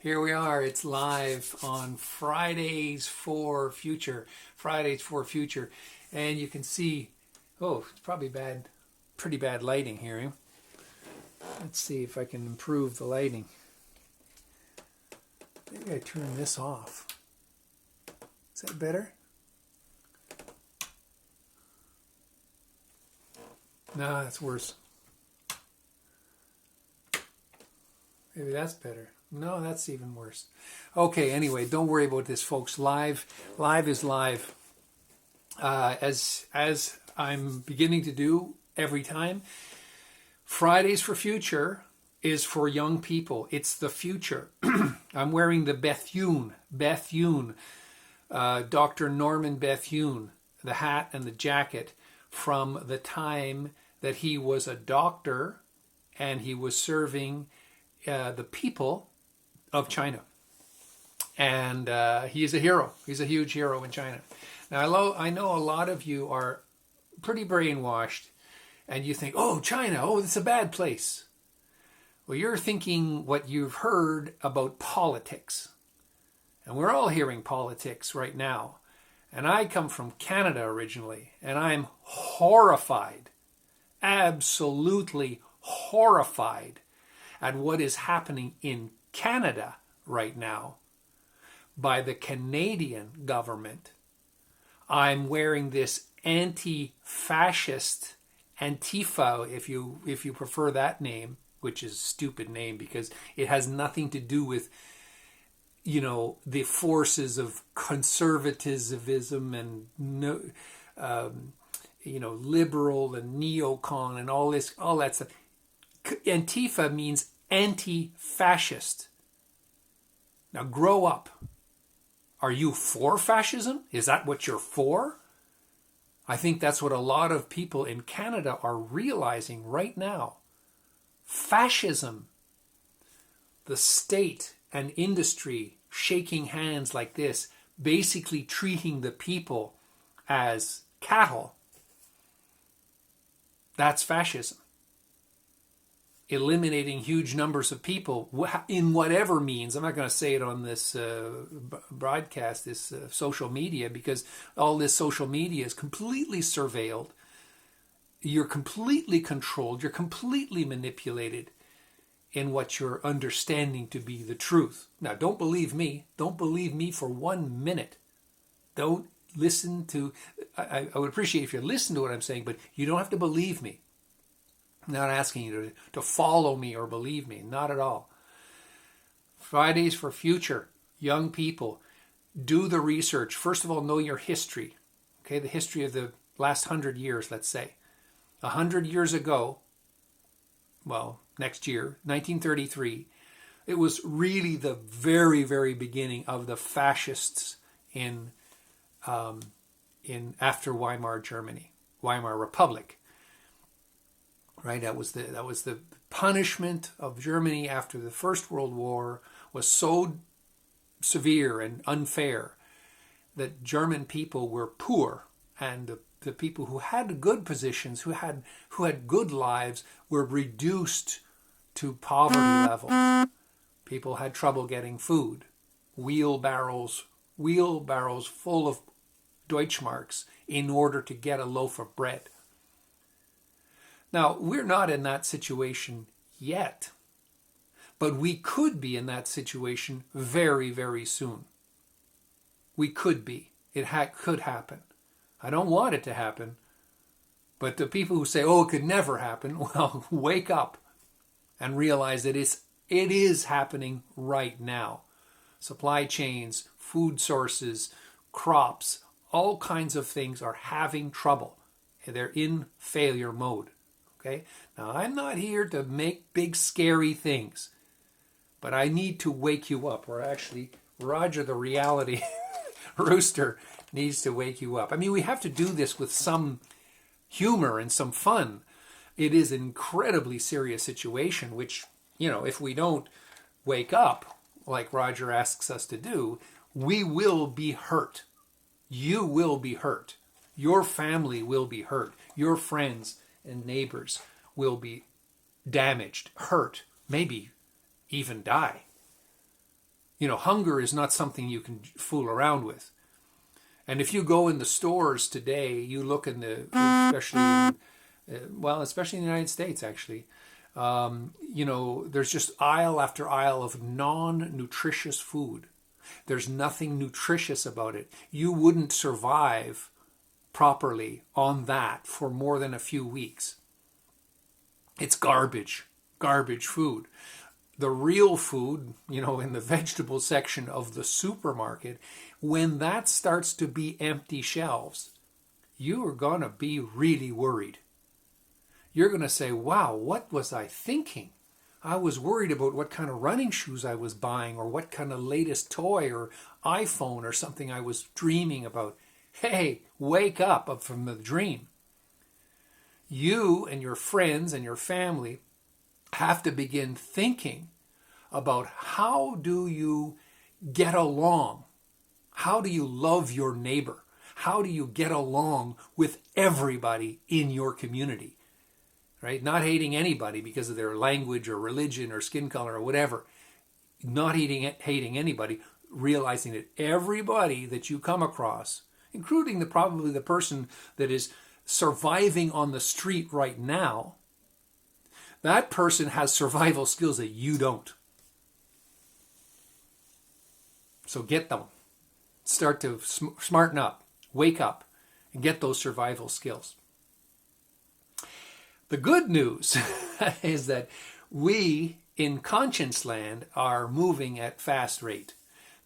Here we are. It's live on Fridays for Future. Fridays for Future. And you can see, it's probably pretty bad lighting here. Eh? Let's see if I can improve the lighting. Maybe I turn this off. Is that better? No, that's worse. Maybe that's better. No, that's even worse. Okay, anyway, don't worry about this, folks. Live is live. As I'm beginning to do every time, Fridays for Future is for young people. It's the future. I'm wearing the Bethune, Dr. Norman Bethune, the hat and the jacket from the time that he was a doctor and he was serving the people of China. And he is a hero. He's a huge hero in China. Now, I know a lot of you are pretty brainwashed and you think, China, it's a bad place. Well, you're thinking what you've heard about politics. And we're all hearing politics right now. And I come from Canada originally, and I'm horrified, absolutely horrified at what is happening in Canada right now by the Canadian government. I'm wearing this anti-fascist Antifa, if you prefer that name, which is a stupid name because it has nothing to do with the forces of conservatism and liberal and neocon and all that stuff. Antifa means anti-fascist. Now grow up. Are you for fascism? Is that what you're for? I think that's what a lot of people in Canada are realizing right now. Fascism, the state and industry shaking hands like this, basically treating the people as cattle. That's fascism. Eliminating huge numbers of people in whatever means. I'm not going to say it on this broadcast, this social media, because all this social media is completely surveilled. You're completely controlled. You're completely manipulated in what you're understanding to be the truth. Now, don't believe me. Don't believe me for 1 minute. Don't listen to... I would appreciate if you listen to what I'm saying, but you don't have to believe me. I'm not asking you to follow me or believe me. Not at all. Fridays for Future. Young people, do the research. First of all, know your history. Okay, the history of the last 100 years, let's say. 100 years ago, next year, 1933, it was really the very, very beginning of the fascists in after Weimar Germany, Weimar Republic. Right, that was the punishment of Germany after the First World War was so severe and unfair that German people were poor, and the people who had good positions, who had good lives, were reduced to poverty level. People had trouble getting food. Wheelbarrows full of Deutschmarks in order to get a loaf of bread. Now, we're not in that situation yet, but we could be in that situation very, very soon. We could be. It could happen. I don't want it to happen, but the people who say, it could never happen, well, wake up and realize that it is happening right now. Supply chains, food sources, crops, all kinds of things are having trouble. They're in failure mode. Okay? Now, I'm not here to make big, scary things, but I need to wake you up, or actually, Roger the reality rooster needs to wake you up. I mean, we have to do this with some humor and some fun. It is an incredibly serious situation, which, if we don't wake up, like Roger asks us to do, we will be hurt. You will be hurt. Your family will be hurt. Your friends and neighbors will be damaged, hurt, maybe even die. Hunger is not something you can fool around with. And if you go in the stores today, you look in the, especially in the United States, actually, there's just aisle after aisle of non-nutritious food. There's nothing nutritious about it. You wouldn't survive properly on that for more than a few weeks. It's garbage food. The real food, in the vegetable section of the supermarket, when that starts to be empty shelves, you are going to be really worried. You're going to say, wow, what was I thinking? I was worried about what kind of running shoes I was buying, or what kind of latest toy or iPhone or something I was dreaming about. Hey, wake up from the dream. You and your friends and your family have to begin thinking about, how do you get along? How do you love your neighbor? How do you get along with everybody in your community? Right? Not hating anybody because of their language or religion or skin color or whatever. Not hating anybody, realizing that everybody that you come across, including probably the person that is surviving on the street right now, that person has survival skills that you don't. So get them. Start to smarten up, wake up, and get those survival skills. The good news is that we in ConscienceLAND are moving at fast rate.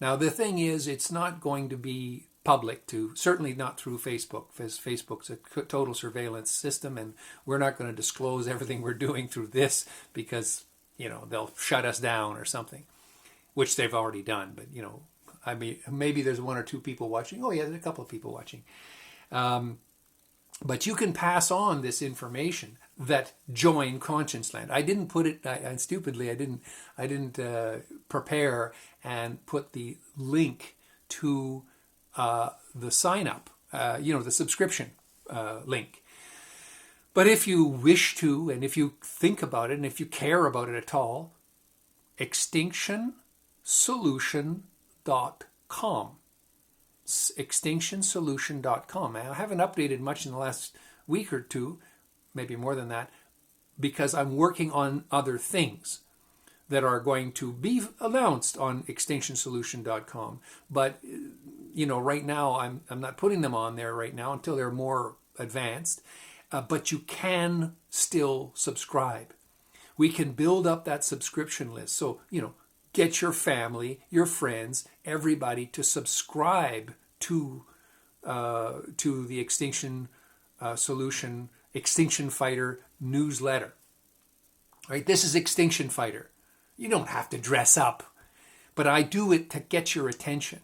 Now the thing is, it's not going to be public certainly not through Facebook, because Facebook's a total surveillance system, and we're not going to disclose everything we're doing through this because, they'll shut us down or something, which they've already done. But, maybe there's one or two people watching. Oh yeah, there's a couple of people watching. But you can pass on this information that join ConscienceLAND. I didn't put it, I didn't prepare and put the link to the sign up, the subscription link. But if you wish to, and if you think about it, and if you care about it at all, extinctionsolution.com. extinctionsolution.com. I haven't updated much in the last week or two, maybe more than that, because I'm working on other things that are going to be announced on extinctionsolution.com. But, right now I'm not putting them on there right now until they're more advanced. But you can still subscribe. We can build up that subscription list. So, get your family, your friends, everybody to subscribe to the Extinction Solution, Extinction Fighter newsletter. Right? This is Extinction Fighter. You don't have to dress up, but I do it to get your attention.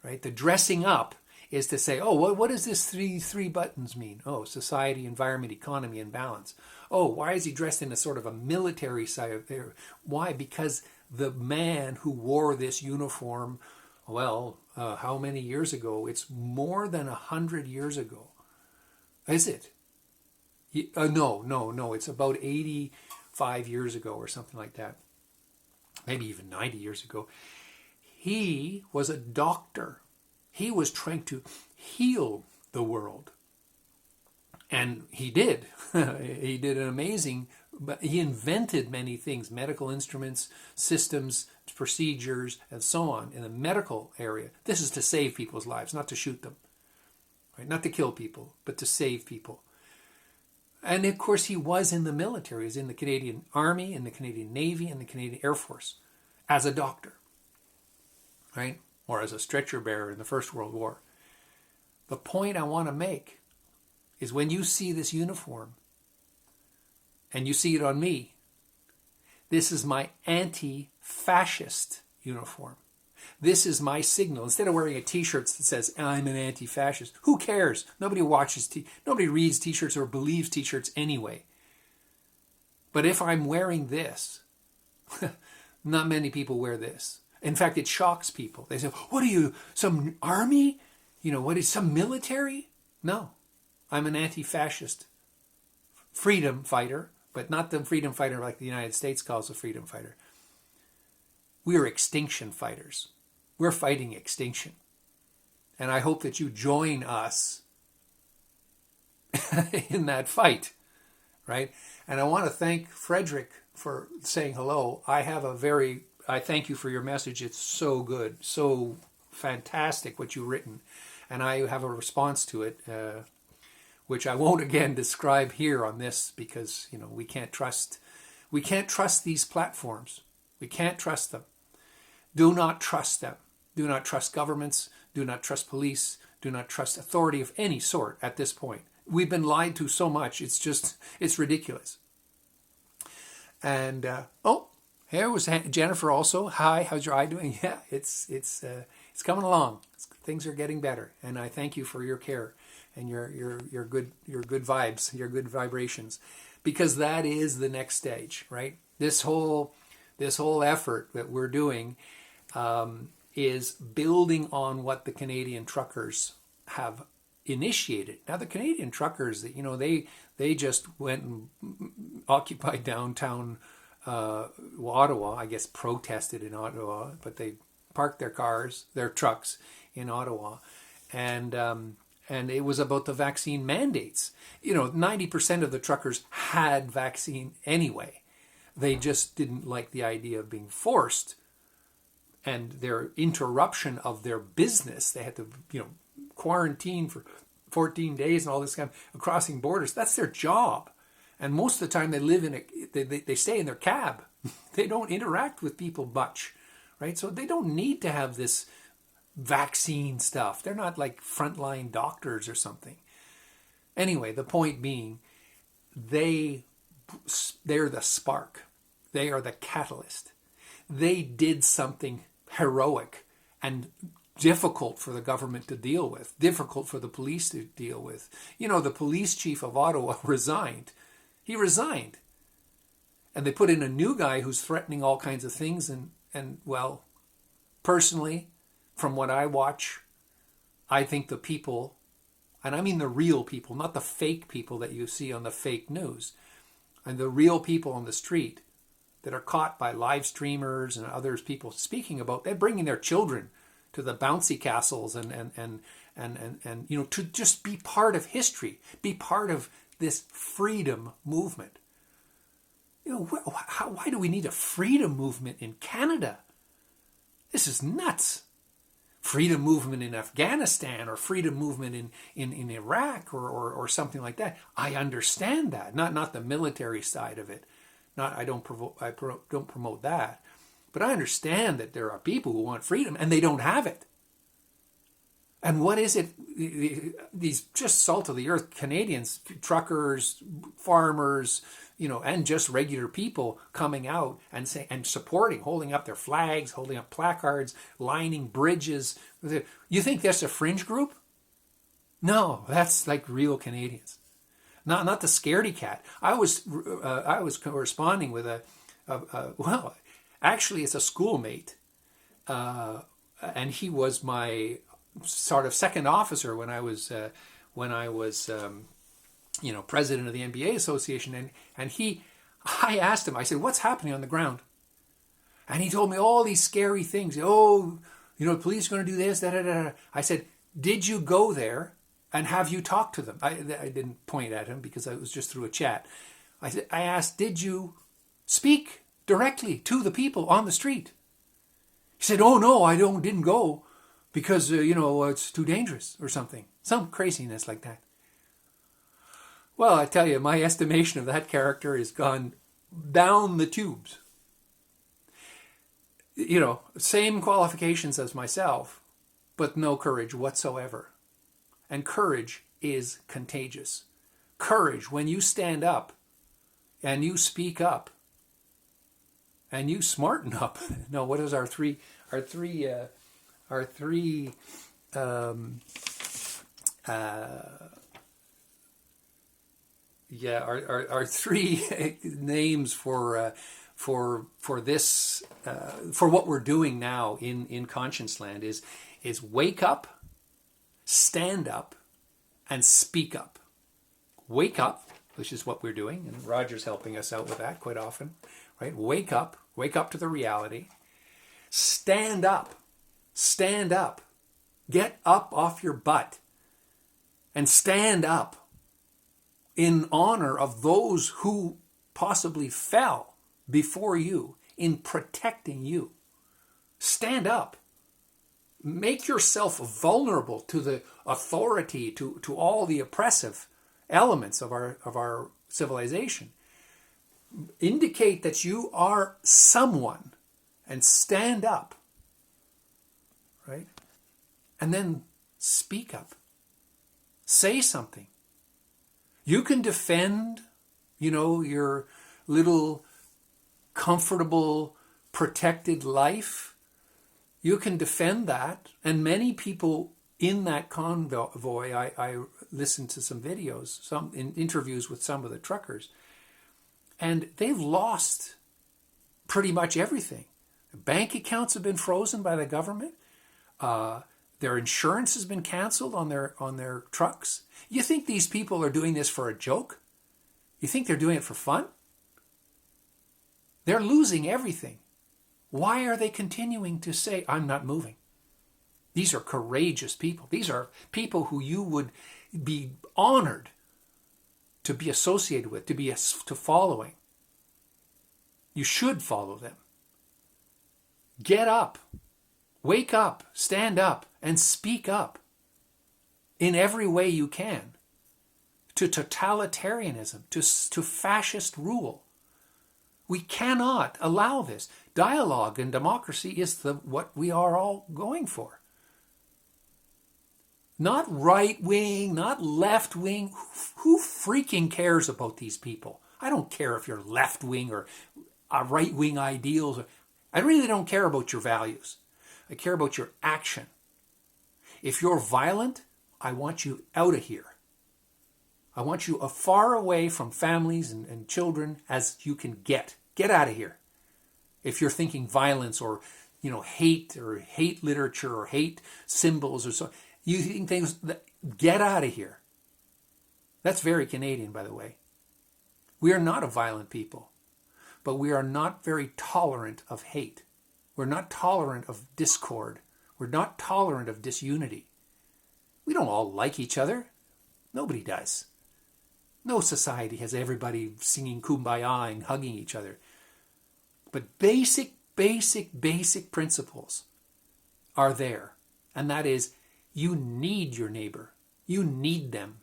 Right? The dressing up is to say, oh, what does this three buttons mean? Oh, society, environment, economy, and balance. Oh, why is he dressed in a sort of a military side of there? Why? Because the man who wore this uniform, how many years ago? It's more than 100 years ago. Is it? No. It's about 85 years ago or something like that. Maybe even 90 years ago. He was a doctor. He was trying to heal the world. And he did. He did an amazing, but he invented many things, medical instruments, systems, procedures, and so on in the medical area. This is to save people's lives, not to shoot them. Right? Not to kill people, but to save people. And of course, he was in the military. He was in the Canadian Army, in the Canadian Navy, and the Canadian Air Force as a doctor. Right? Or as a stretcher bearer in the First World War. The point I want to make is when you see this uniform, and you see it on me, this is my anti-fascist uniform. This is my signal. Instead of wearing a t-shirt that says, I'm an anti-fascist, who cares? Nobody nobody reads t-shirts or believes t-shirts anyway. But if I'm wearing this, not many people wear this. In fact, it shocks people. They say, what are you, some army? What is some military? No, I'm an anti-fascist freedom fighter, but not the freedom fighter like the United States calls a freedom fighter. we're extinction fighters. We're fighting extinction. And I hope that you join us in that fight, right? And I want to thank Frederick for saying hello. I thank you for your message. It's so good, so fantastic what you've written. And I have a response to it, which I won't again describe here on this because, we can't trust these platforms. We can't trust them. Do not trust them. Do not trust governments. Do not trust police. Do not trust authority of any sort at this point. We've been lied to so much. It's ridiculous. And, here was Jennifer also. Hi, how's your eye doing? Yeah, it's coming along. Things are getting better. And I thank you for your care and your good vibes, your good vibrations, because that is the next stage, right? This whole effort that we're doing is building on what the Canadian truckers have initiated. Now, the Canadian truckers, they just went and occupied downtown Ottawa. I guess protested in Ottawa, but they parked their trucks in Ottawa, and it was about the vaccine mandates. 90% of the truckers had vaccine anyway. They just didn't like the idea of being forced and their interruption of their business. They had to, quarantine for 14 days and all this kind of crossing borders. That's their job. And most of the time they live they stay in their cab. They don't interact with people much, right? So they don't need to have this vaccine stuff. They're not like frontline doctors or something. Anyway, the point being, they're the spark. They are the catalyst. They did something heroic and difficult for the government to deal with, difficult for the police to deal with. The police chief of Ottawa resigned. He resigned. And they put in a new guy who's threatening all kinds of things. And well, personally, from what I watch, I think the people, and I mean the real people, not the fake people that you see on the fake news, and the real people on the street that are caught by live streamers and others people speaking about, they're bringing their children to the bouncy castles and to just be part of history, be part of this freedom movement. Why do we need a freedom movement in Canada? This is nuts. Freedom movement in Afghanistan or freedom movement in Iraq or something like that. I understand that, not the military side of it. I don't promote that. But I understand that there are people who want freedom and they don't have it. And what is it? These just salt of the earth Canadians, truckers, farmers, and just regular people coming out and supporting, holding up their flags, holding up placards, lining bridges. You think that's a fringe group? No, that's like real Canadians. Not the scaredy cat. I was corresponding with actually it's a schoolmate, and he was my sort of second officer when I was president of the NBA Association, and I asked him, I said, what's happening on the ground? And he told me all these scary things. The police are going to do this, da da da. I said, did you go there and have you talked to them? I didn't point at him because it was just through a chat. I asked, did you speak directly to the people on the street? He said, oh no, I didn't go because it's too dangerous or something. Some craziness like that. Well, I tell you, my estimation of that character has gone down the tubes. Same qualifications as myself, but no courage whatsoever. And courage is contagious. Courage, when you stand up and you speak up and you smarten up. No, what is our three names for this for what we're doing now in ConscienceLAND is wake up, stand up, and speak up. Wake up, which is what we're doing, and Roger's helping us out with that quite often, right? Wake up to the reality. stand up. Stand up. Get up off your butt and stand up in honor of those who possibly fell before you in protecting you. Stand up. Make yourself vulnerable to the authority, to all the oppressive elements of our civilization. Indicate that you are someone and stand up, right? And then speak up. Say something. You can defend, your little comfortable, protected life. You can defend that. And many people in that convoy, I listened to some videos, some interviews with some of the truckers, and they've lost pretty much everything. Bank accounts have been frozen by the government. Their insurance has been canceled on their trucks. You think these people are doing this for a joke? You think they're doing it for fun? They're losing everything. Why are they continuing to say, I'm not moving? These are courageous people. These are people who you would be honored to be associated with, to following. You should follow them. Get up. Wake up. Stand up and speak up in every way you can to totalitarianism, to fascist rule. We cannot allow this. Dialogue and democracy is what we are all going for. Not right wing, not left wing. Who freaking cares about these people? I don't care if you're left wing or right wing ideals. I really don't care about your values. I care about your action. If you're violent, I want you out of here. I want you as far away from families and children as you can get. Get out of here. If you're thinking violence or, hate literature or hate symbols or so, you think things, get out of here. That's very Canadian, by the way. We are not a violent people, but we are not very tolerant of hate. We're not tolerant of discord. We're not tolerant of disunity. We don't all like each other. Nobody does. No society has everybody singing Kumbaya and hugging each other. But basic principles are there. And that is, you need your neighbor. You need them.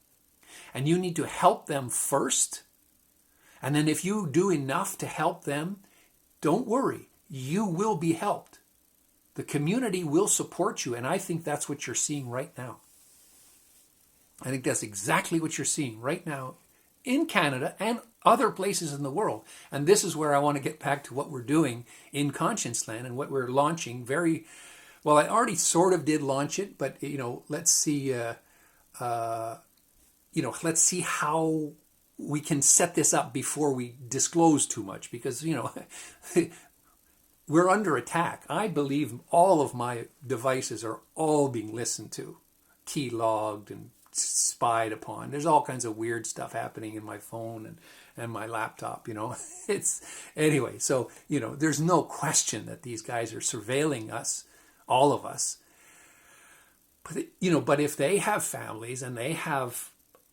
And you need to help them first. And then if you do enough to help them, don't worry. You will be helped. The community will support you. And I think that's what you're seeing right now. I think that's exactly what you're seeing right now in Canada and other places in the world. And this is where I want to get back to what we're doing in ConscienceLAND and what we're launching well, I already sort of did launch it, but, let's see, let's see how we can set this up before we disclose too much because, we're under attack. I believe all of my devices are all being listened to, key-logged and spied upon. There's all kinds of weird stuff happening in my phone and my laptop, anyway, so, there's no question that these guys are surveilling us, all of us. But if they have families and they have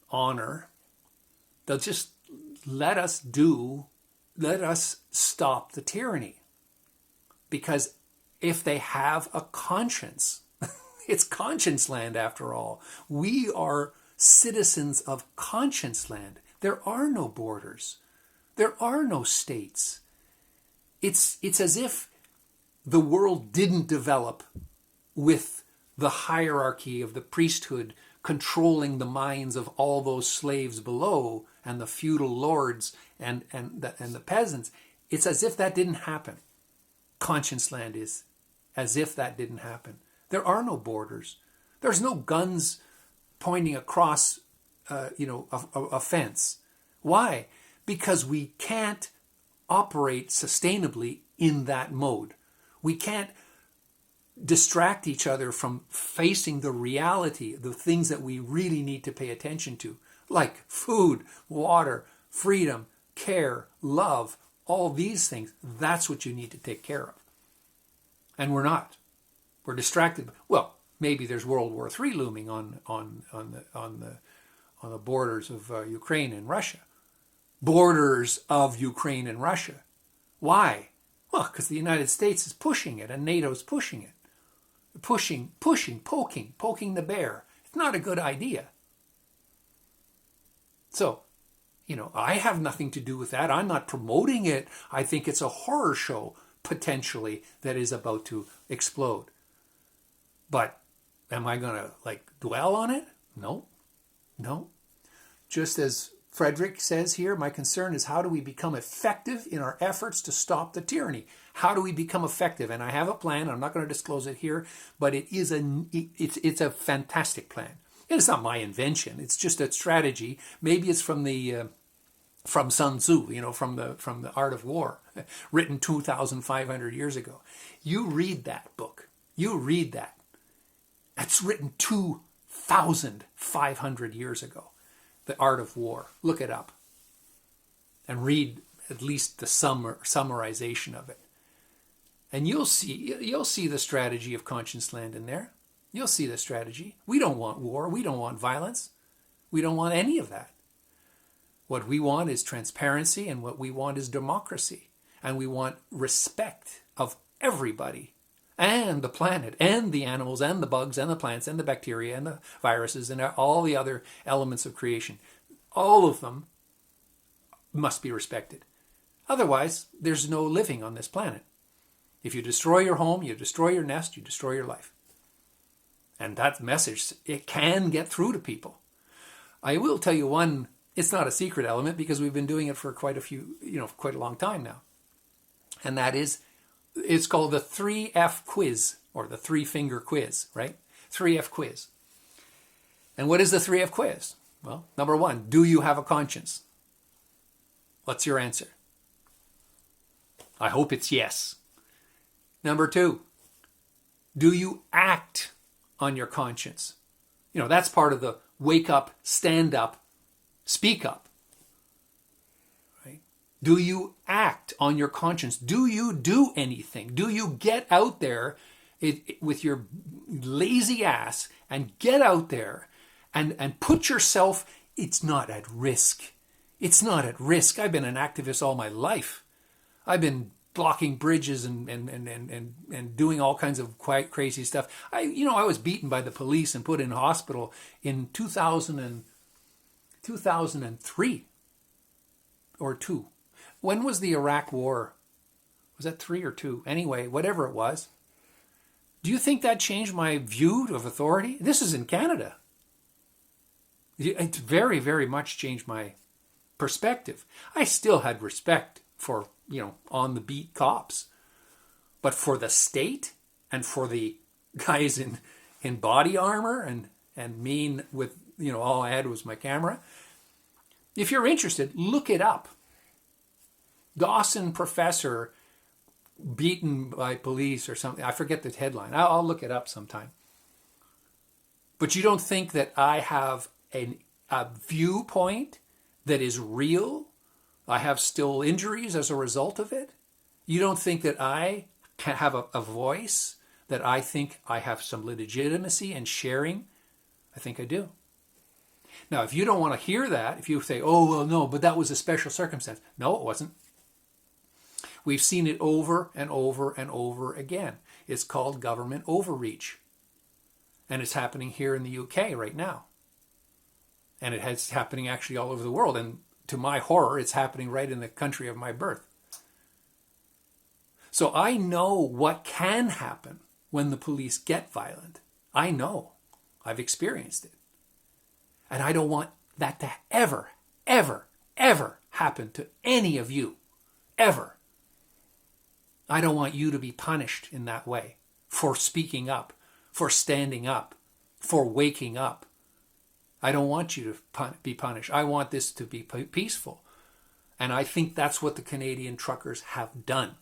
honor, they'll just let us stop the tyranny. Because if they have a conscience, it's ConscienceLAND after all. We are citizens of ConscienceLAND. There are no borders. There are no states. It's as if the world didn't develop with the hierarchy of the priesthood controlling the minds of all those slaves below and the feudal lords and the peasants. It's as if that didn't happen. ConscienceLAND is as if that didn't happen. There are no borders. There's no guns pointing across, a fence. Why? Because we can't operate sustainably in that mode. We can't distract each other from facing the reality, the things that we really need to pay attention to, like food, water, freedom, care, love, all these things. That's what you need to take care of. And we're not. We're distracted. Well, maybe there's World War III looming on the borders of Ukraine and Russia. Borders of Ukraine and Russia. Why? Well, because the United States is pushing it and NATO's pushing it. Pushing, poking the bear. It's not a good idea. So, I have nothing to do with that. I'm not promoting it. I think it's a horror show, potentially, that is about to explode. But am I going to, dwell on it? No. Just as Frederick says here, my concern is how do we become effective in our efforts to stop the tyranny? How do we become effective? And I have a plan. I'm not going to disclose it here, but it's a fantastic plan. It's not my invention. It's just a strategy. Maybe it's from Sun Tzu, from the Art of War, written 2,500 years ago. You read that book. You read that. That's written 2,500 years ago. The Art of War. Look it up. And read at least the summarization of it. And you'll see the strategy of ConscienceLAND in there. You'll see the strategy. We don't want war. We don't want violence. We don't want any of that. What we want is transparency, and what we want is democracy. And we want respect of everybody, and the planet, and the animals, and the bugs, and the plants, and the bacteria, and the viruses, and all the other elements of creation. All of them must be respected. Otherwise, there's no living on this planet. If you destroy your home, you destroy your nest, you destroy your life. And that message, it can get through to people. I will tell you one, it's not a secret element because we've been doing it for quite a long time now. And that is, it's called the 3F quiz, or the 3-finger quiz, right? 3F quiz. And what is the 3F quiz? Well, number 1, do you have a conscience? What's your answer? I hope it's yes. Number 2, do you act on your conscience? That's part of the wake up, stand up, speak up. Right? Do you act on your conscience? Do you do anything? Do you get out there with your lazy ass and get out there and put yourself, it's not at risk. It's not at risk. I've been an activist all my life. I've been blocking bridges and doing all kinds of quite crazy stuff. I was beaten by the police and put in hospital in 2003 or 2. When was the Iraq War? Was that 3 or 2? Anyway, whatever it was. Do you think that changed my view of authority? This is in Canada. It very, very much changed my perspective. I still had respect for on the beat cops. But for the state and for the guys in body armor and mean with, all I had was my camera. If you're interested, look it up. Dawson professor beaten by police or something. I forget the headline. I'll look it up sometime. But you don't think that I have a viewpoint that is real? I have still injuries as a result of it. You don't think that I can have a voice, that I think I have some legitimacy in sharing? I think I do. Now, if you don't want to hear that, if you say, oh, well, no, but that was a special circumstance. No, it wasn't. We've seen it over and over and over again. It's called government overreach. And it's happening here in the UK right now. And it's happening actually all over the world. And to my horror, it's happening right in the country of my birth. So I know what can happen when the police get violent. I know. I've experienced it. And I don't want that to ever, ever, ever happen to any of you. Ever. I don't want you to be punished in that way for speaking up, for standing up, for waking up. I don't want you to be punished. I want this to be peaceful. And I think that's what the Canadian truckers have done.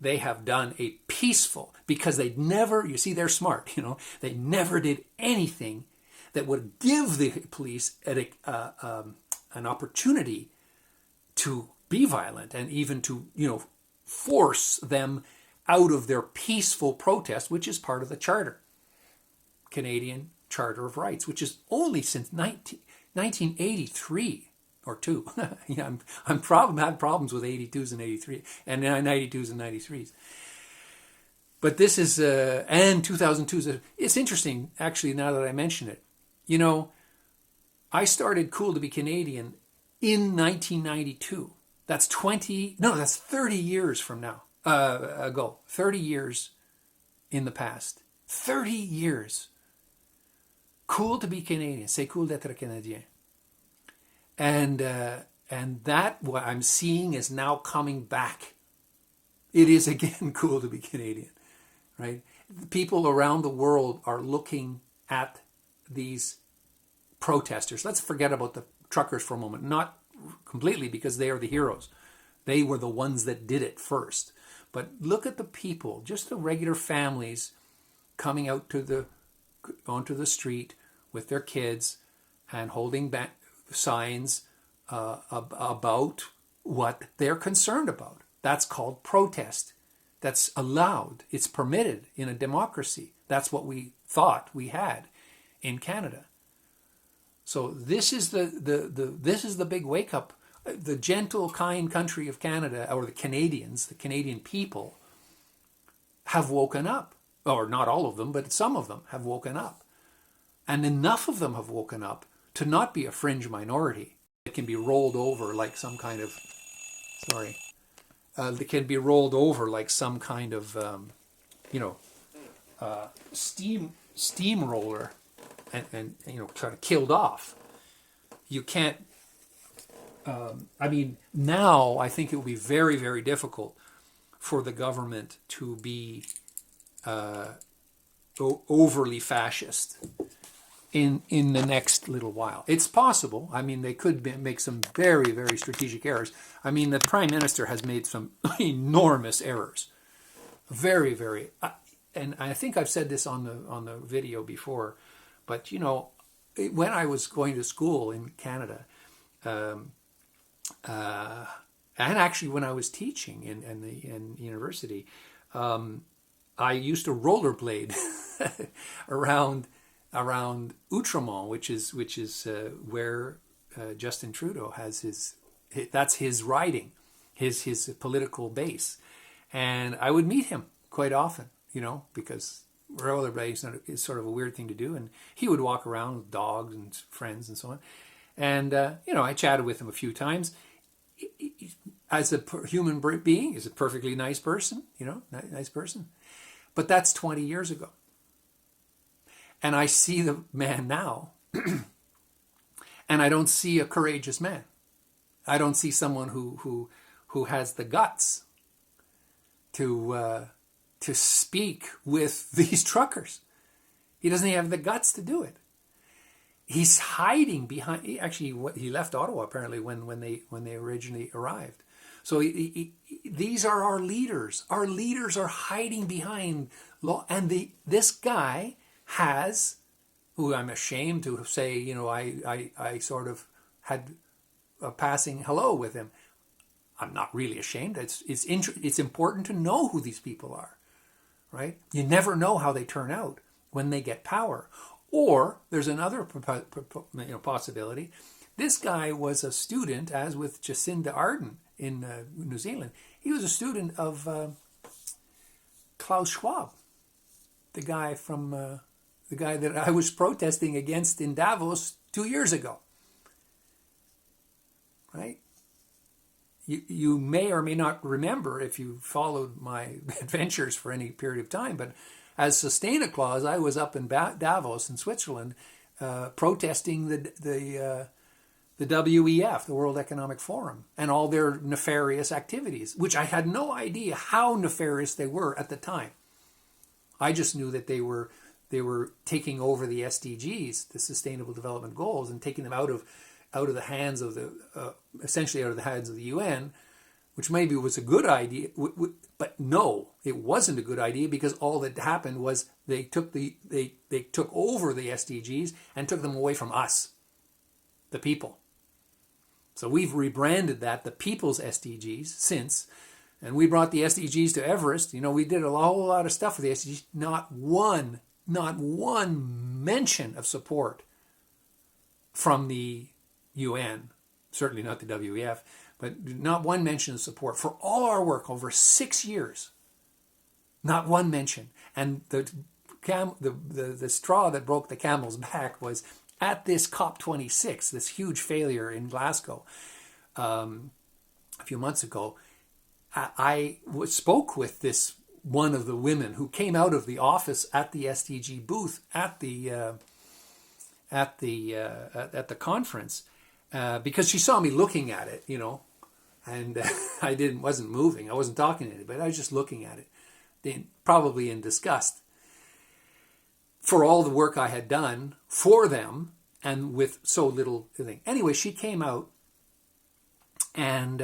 They have done a peaceful, because they never, you see, they're smart, they never did anything that would give the police an opportunity to be violent and even to, force them out of their peaceful protest, which is part of the Charter, Canadian Charter of Rights, which is only since 1983 or two. Yeah, had problems with 82s and 83 and 92s and 93s. But this is, and 2002. It's interesting, actually, now that I mention it. You know, I started Cool to Be Canadian in 1992. That's 30 years from now, ago. 30 years in the past. 30 years. Cool to be Canadian. C'est cool d'être Canadien. And that, what I'm seeing, is now coming back. It is again cool to be Canadian, right? People around the world are looking at these protesters. Let's forget about the truckers for a moment. Not completely, because they are the heroes. They were the ones that did it first. But look at the people, just the regular families coming out onto the street with their kids and holding back signs about what they're concerned about. That's called protest. That's allowed. It's permitted in a democracy. That's what we thought we had in Canada. So this is the big wake up. The gentle, kind country of Canada, or the Canadians, the Canadian people, have woken up. Or not all of them, but some of them have woken up. And enough of them have woken up to not be a fringe minority. It can be rolled over like some kind of, it can be rolled over like some kind of, steamroller and kind of killed off. You can't, now I think it will be very, very difficult for the government to be overly fascist in the next little while. It's possible. I mean, they could make some very, very strategic errors. I mean, the Prime Minister has made some enormous errors. Very, very. And I think I've said this on the video before, but when I was going to school in Canada, and actually when I was teaching in university, I used to rollerblade around Outremont, which is where Justin Trudeau has that's his riding, his political base, and I would meet him quite often, because rollerblading is sort of a weird thing to do, and he would walk around with dogs and friends and so on, and I chatted with him a few times. As a human being, he's a perfectly nice person, nice person, but that's 20 years ago. And I see the man now, and I don't see a courageous man. I don't see someone who has the guts to speak with these truckers. He doesn't have the guts to do it. He's hiding behind. He left Ottawa apparently when they originally arrived. So these are our leaders. Our leaders are hiding behind law, and this guy has, who I'm ashamed to say, I sort of had a passing hello with him. I'm not really ashamed. It's important to know who these people are, right? You never know how they turn out when they get power. Or there's another possibility. This guy was a student, as with Jacinda Ardern in New Zealand. He was a student of Klaus Schwab, the guy that I was protesting against in Davos 2 years ago. Right? You may or may not remember if you followed my adventures for any period of time, but as Sustaina Claus, I was up in Davos in Switzerland protesting the WEF, the World Economic Forum, and all their nefarious activities, which I had no idea how nefarious they were at the time. I just knew that they were taking over the SDGs, the Sustainable Development Goals, and taking them out of the hands of essentially out of the hands of the UN, which maybe was a good idea, but no, it wasn't a good idea, because all that happened was they took over the SDGs and took them away from us, the people. So we've rebranded that the people's SDGs since, And we brought the SDGs to Everest. We did a whole lot of stuff with the SDGs. Not one mention of support from the UN, certainly not the WEF, but not one mention of support for all our work over 6 years. Not one mention. And the straw that broke the camel's back was at this COP26, this huge failure in Glasgow a few months ago. I spoke with this one of the women who came out of the office at the SDG booth at the conference because she saw me looking at it, and I wasn't moving. I wasn't talking to anybody. I was just looking at it, probably in disgust for all the work I had done for them and with so little thing. Anyway, she came out and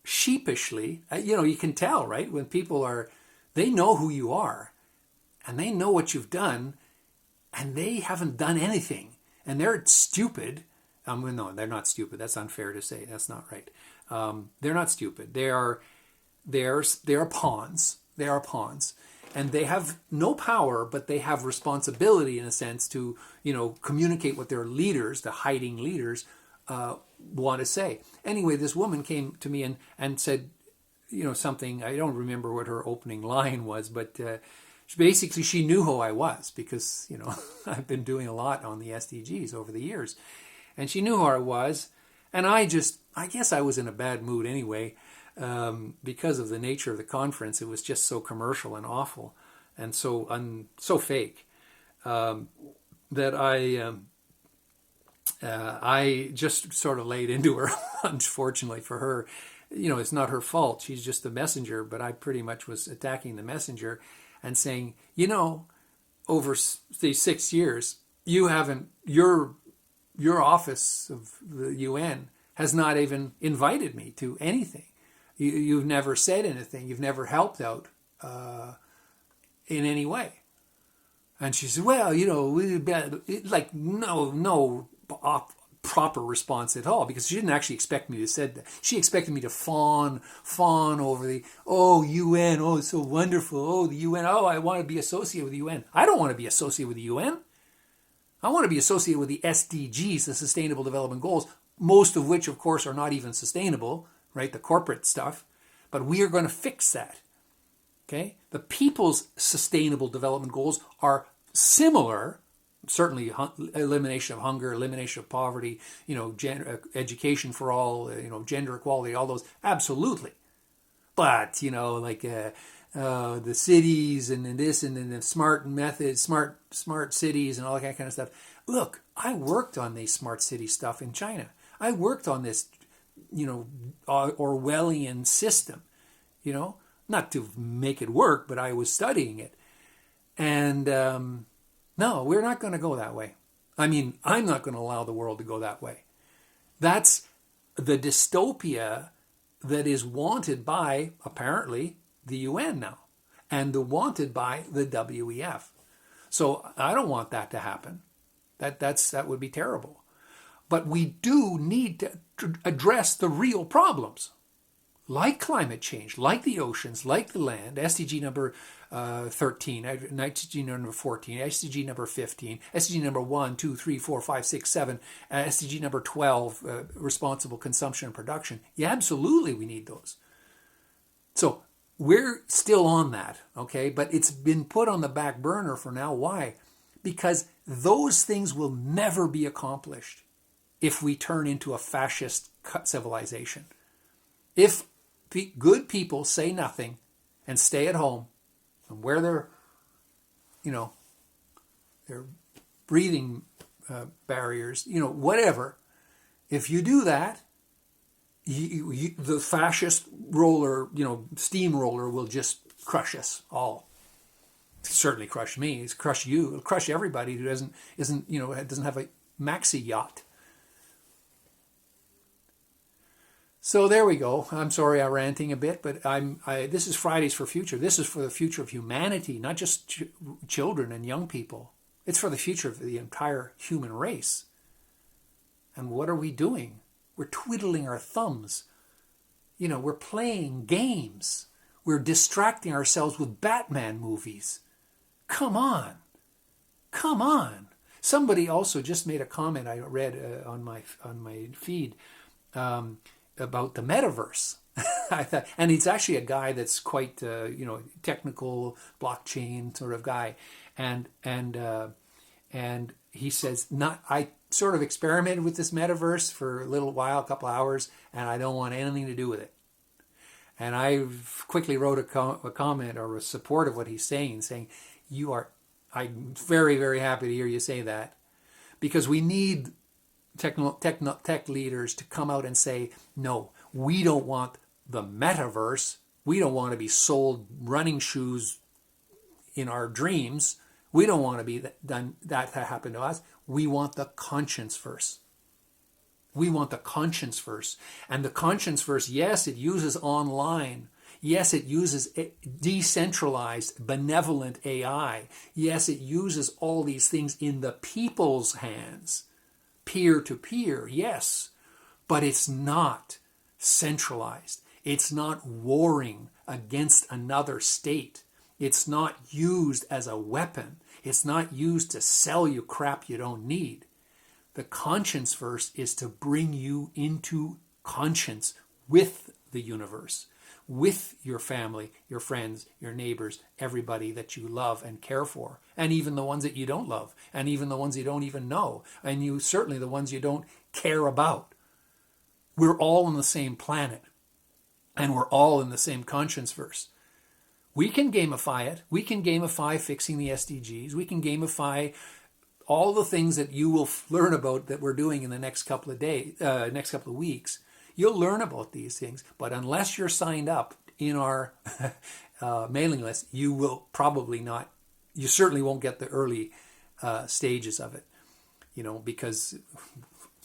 sheepishly, you can tell, right? When people they know who you are and they know what you've done and they haven't done anything and they're stupid. No, they're not stupid. That's unfair to say. That's not right. They're not stupid. They are pawns. They are pawns. And they have no power, but they have responsibility in a sense to, communicate what their leaders, the hiding leaders, want to say. Anyway, this woman came to me and said, something. I don't remember what her opening line was, but basically she knew who I was because, I've been doing a lot on the SDGs over the years. And she knew who I was. And I guess I was in a bad mood anyway. Because of the nature of the conference, it was just so commercial and awful and so fake that I just sort of laid into her. Unfortunately for her, it's not her fault. She's just the messenger. But I pretty much was attacking the messenger and saying, over these 6 years, you haven't your office of the UN has not even invited me to anything. You've never said anything. You've never helped out in any way. And she said, well, no proper response at all, because she didn't actually expect me to say that. She expected me to fawn over the, UN, it's so wonderful, the UN, I want to be associated with the UN. I don't want to be associated with the UN. I want to be associated with the SDGs, the Sustainable Development Goals, most of which, of course, are not even sustainable, right? The corporate stuff. But we are going to fix that. Okay? The people's Sustainable Development Goals are similar, certainly elimination of hunger, elimination of poverty, education for all, gender equality, all those, absolutely. But, the cities and this and the smart methods, smart cities and all that kind of stuff. Look, I worked on these smart city stuff in China. I worked on this, Orwellian system, not to make it work, but I was studying it. And no, we're not going to go that way. I mean, I'm not going to allow the world to go that way. That's the dystopia that is wanted by, apparently, the UN now, and wanted by the WEF. So I don't want that to happen. That would be terrible. But we do need to address the real problems, like climate change, like the oceans, like the land, SDG number 13, SDG number 14, SDG number 15, SDG number 1, 2, 3, 4, 5, 6, 7, SDG number 12, responsible consumption and production. Yeah, absolutely we need those. So we're still on that, okay? But it's been put on the back burner for now. Why? Because those things will never be accomplished if we turn into a fascist civilization. If good people say nothing and stay at home and wear their breathing barriers, whatever, if you do that, the fascist roller, steamroller will just crush us all. Certainly crush me. It's crush you. It'll crush everybody who doesn't have a maxi yacht. So there we go. I'm sorry I'm ranting a bit, but this is Fridays for Future. This is for the future of humanity, not just children and young people. It's for the future of the entire human race. And what are we doing? We're twiddling our thumbs. we're playing games. We're distracting ourselves with Batman movies. Come on. Come on. Somebody also just made a comment I read on my feed about the metaverse. I thought, and he's actually a guy that's quite technical blockchain sort of guy, and he says, I sort of experimented with this metaverse for a little while, a couple of hours, and I don't want anything to do with it. And I quickly wrote a comment or a support of what he's saying I'm very, very happy to hear you say that, because we need tech leaders to come out and say, no, we don't want the metaverse. We don't want to be sold running shoes in our dreams. We don't want to be that happen to us. We want the ConscienceVERSE. We want the ConscienceVERSE. And the ConscienceVERSE, yes, it uses online. Yes, it uses decentralized, benevolent AI. Yes, it uses all these things in the people's hands, peer to peer, yes. But it's not centralized. It's not warring against another state. It's not used as a weapon. It's not used to sell you crap you don't need. The ConscienceVERSE is to bring you into conscience with the universe, with your family, your friends, your neighbors, everybody that you love and care for, and even the ones that you don't love, and even the ones you don't even know, and certainly the ones you don't care about. We're all on the same planet, and we're all in the same ConscienceVERSE. We can gamify it. We can gamify fixing the SDGs. We can gamify all the things that you will learn about that we're doing in the next couple of weeks. You'll learn about these things, but unless you're signed up in our mailing list, you will probably not. You certainly won't get the early stages of it, because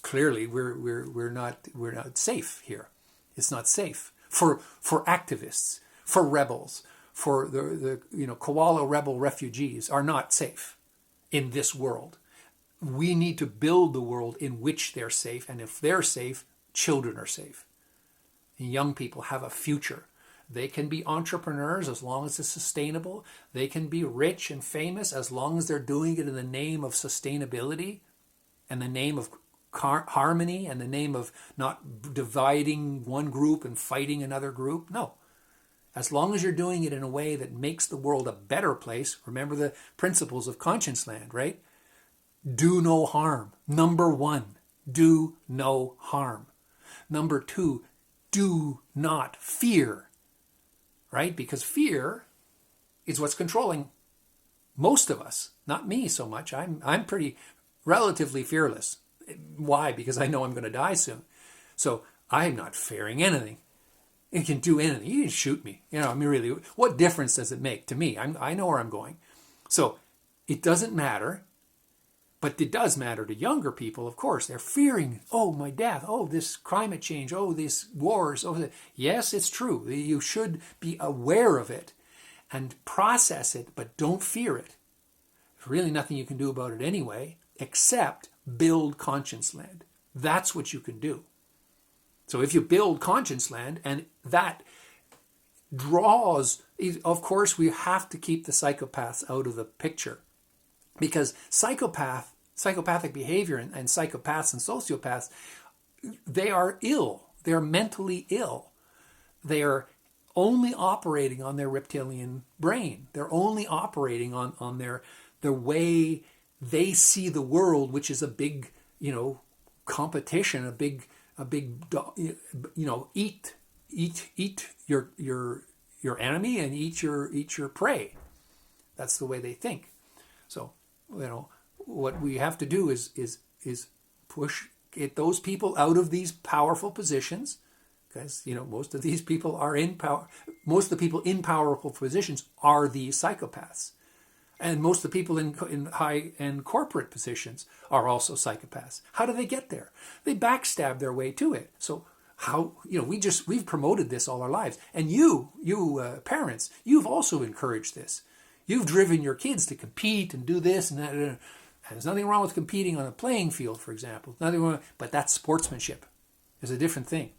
clearly we're not safe here. It's not safe for activists, for rebels, for the koala rebel refugees are not safe in this world. We need to build the world in which they're safe, and if they're safe, children are safe. And young people have a future. They can be entrepreneurs as long as it's sustainable. They can be rich and famous as long as they're doing it in the name of sustainability and the name of harmony and the name of not dividing one group and fighting another group. No. As long as you're doing it in a way that makes the world a better place, remember the principles of ConscienceLAND, right? Do no harm. Number 1, do no harm. Number 2, do not fear, right? Because fear is what's controlling most of us. Not me so much. I'm pretty relatively fearless. Why? Because I know I'm going to die soon. So I'm not fearing anything. It can do anything. You can shoot me. Really, what difference does it make to me? I know where I'm going. So it doesn't matter. But it does matter to younger people, of course. They're fearing, my death, this climate change, these wars. Yes, it's true. You should be aware of it and process it, but don't fear it. There's really nothing you can do about it anyway, except build ConscienceLAND. That's what you can do. So if you build ConscienceLAND, and that draws, of course, we have to keep the psychopaths out of the picture. Because psychopathic behavior and psychopaths and sociopaths, they are ill. They're mentally ill. They are only operating on their reptilian brain. They're only operating on the way they see the world, which is a big, competition, a big, eat your enemy and eat your prey. That's the way they think. So, what we have to do is get those people out of these powerful positions, because most of these people are in power. Most of the people in powerful positions are these psychopaths, and most of the people in high and corporate positions are also psychopaths. How do they get there? They backstab their way to it. So how we've promoted this all our lives, and you parents, you've also encouraged this. You've driven your kids to compete and do this and that. And there's nothing wrong with competing on a playing field, for example. Nothing wrong, but that's sportsmanship. It's a different thing.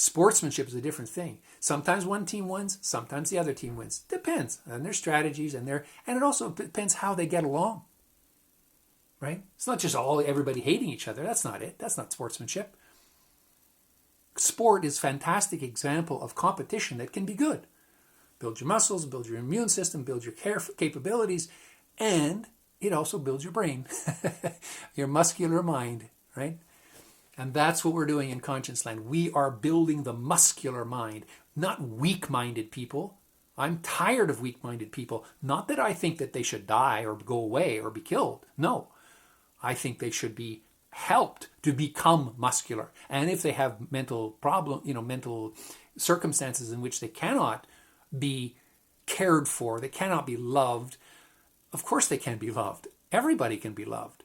Sportsmanship is a different thing. Sometimes one team wins, sometimes the other team wins. Depends on their strategies and it also depends how they get along. Right? It's not just everybody hating each other. That's not it. That's not sportsmanship. Sport is a fantastic example of competition that can be good. Build your muscles, build your immune system, build your capabilities, and it also builds your brain, your muscular mind, right? And that's what we're doing in ConscienceLAND. We are building the muscular mind, not weak-minded people. I'm tired of weak-minded people. Not that I think that they should die or go away or be killed. No, I think they should be helped to become muscular. And if they have mental mental circumstances in which they cannot be cared for, they cannot be loved, of course they can be loved. Everybody can be loved.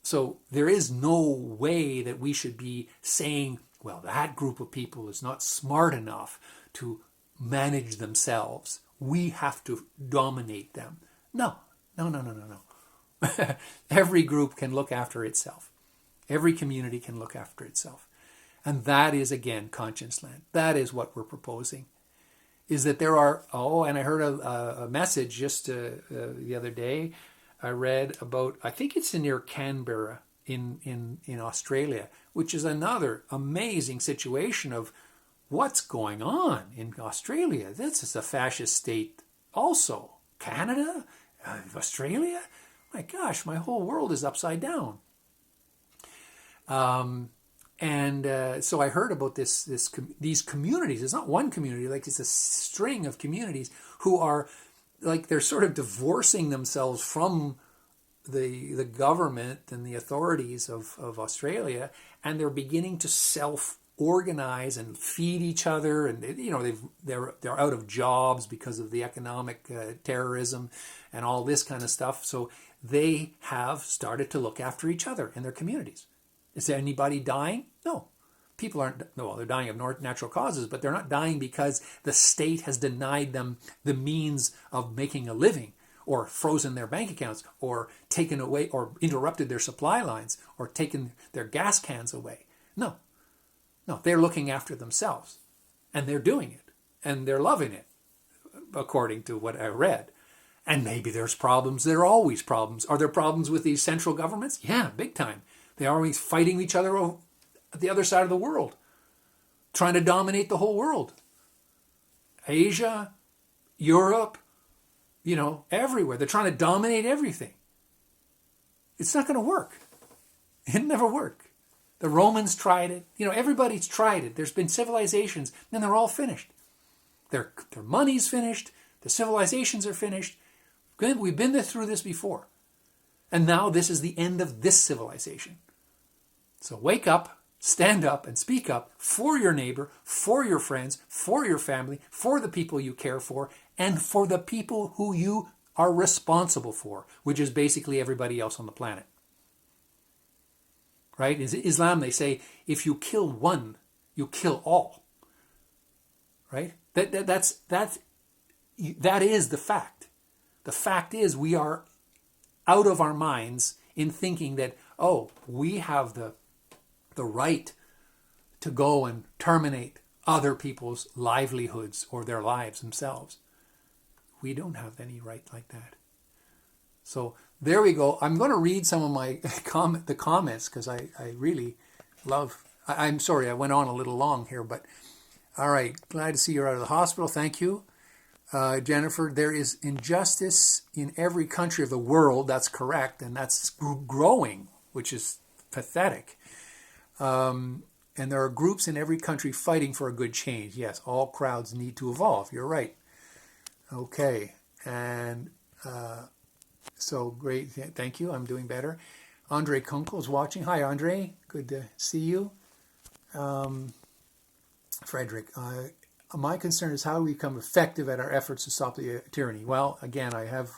So there is no way that we should be saying, well, that group of people is not smart enough to manage themselves. We have to dominate them. No. Every group can look after itself. Every community can look after itself. And that is, again, ConscienceLAND. That is what we're proposing. Is that there are, and I heard a message just the other day. I read about, I think it's near Canberra in Australia, which is another amazing situation of what's going on in Australia. This is a fascist state also. Canada? Australia? My gosh, my whole world is upside down. So I heard about these communities. It's not one community, like it's a string of communities who are like they're sort of divorcing themselves from the government and the authorities of Australia, and they're beginning to self-organize and feed each other, and they're out of jobs because of the economic terrorism and all this kind of stuff. So they have started to look after each other in their communities. Is there anybody dying? No. People aren't, well, they're dying of natural causes, but they're not dying because the state has denied them the means of making a living, or frozen their bank accounts, or taken away, or interrupted their supply lines, or taken their gas cans away. No, they're looking after themselves, and they're doing it, and they're loving it, according to what I read. And maybe there's problems. There are always problems. Are there problems with these central governments? Yeah, big time. They're always fighting each other at the other side of the world, trying to dominate the whole world. Asia, Europe, everywhere. They're trying to dominate everything. It's not going to work. It never worked. The Romans tried it. Everybody's tried it. There's been civilizations, and they're all finished. Their money's finished. The civilizations are finished. We've been through this before. And now this is the end of this civilization. So wake up, stand up, and speak up for your neighbor, for your friends, for your family, for the people you care for, and for the people who you are responsible for, which is basically everybody else on the planet. Right? In Islam, they say, if you kill one, you kill all. Right? That is the fact. The fact is we are out of our minds in thinking that, we have the right to go and terminate other people's livelihoods or their lives themselves. We don't have any right like that. So there we go. I'm going to read some of my the comments because I really love... I'm sorry, I went on a little long here, but all right. Glad to see you're out of the hospital. Thank you. Jennifer, there is injustice in every country of the world. That's correct. And that's growing, which is pathetic. And there are groups in every country fighting for a good change. Yes, all crowds need to evolve. You're right. Okay. And so great. Thank you. I'm doing better. Andre Kunkel is watching. Hi, Andre. Good to see you. Frederick, my concern is how we become effective at our efforts to stop the tyranny. Well, again, I have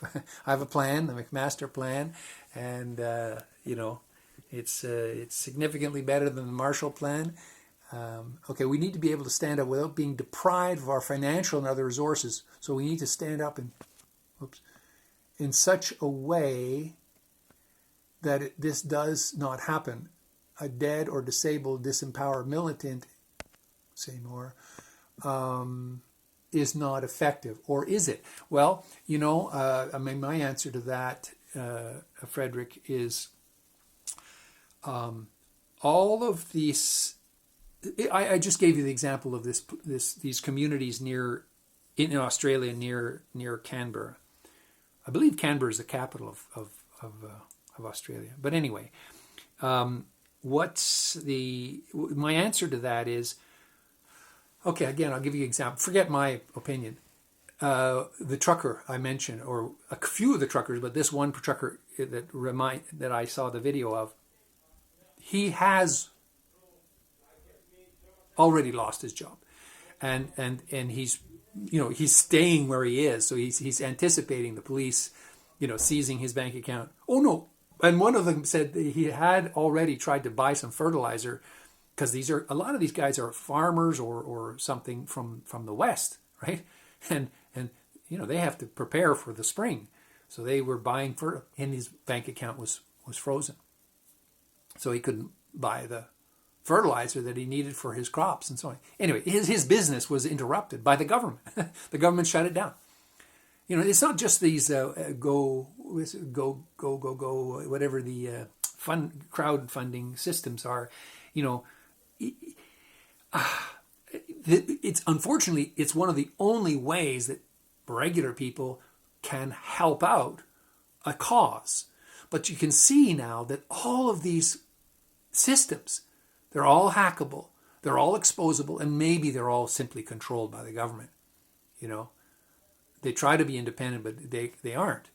a plan, the McMaster plan, and it's significantly better than the Marshall Plan. Okay, we need to be able to stand up without being deprived of our financial and other resources. So we need to stand up in such a way that this does not happen. A dead or disabled, disempowered militant say more, is not effective, or is it? Well, I mean, my answer to that, Frederick, is all of these. I just gave you the example of these communities in Australia near Canberra. I believe Canberra is the capital of Australia. But anyway, my answer to that is, okay, again, I'll give you an example. Forget my opinion. The trucker I mentioned, or a few of the truckers, but this one trucker that I saw the video of, he has already lost his job, and he's staying where he is, so he's anticipating the police seizing his bank account. Oh no! And one of them said that he had already tried to buy some fertilizer, because a lot of these guys are farmers or something from the West, right? And they have to prepare for the spring, so they were buying fertilizer, and his bank account was frozen, so he couldn't buy the fertilizer that he needed for his crops and so on. Anyway, his business was interrupted by the government. The government shut it down. It's not just these go, whatever the crowdfunding systems are. It's unfortunately, it's one of the only ways that regular people can help out a cause. But you can see now that all of these systems, they're all hackable, they're all exposable, and maybe they're all simply controlled by the government. They try to be independent, but they aren't.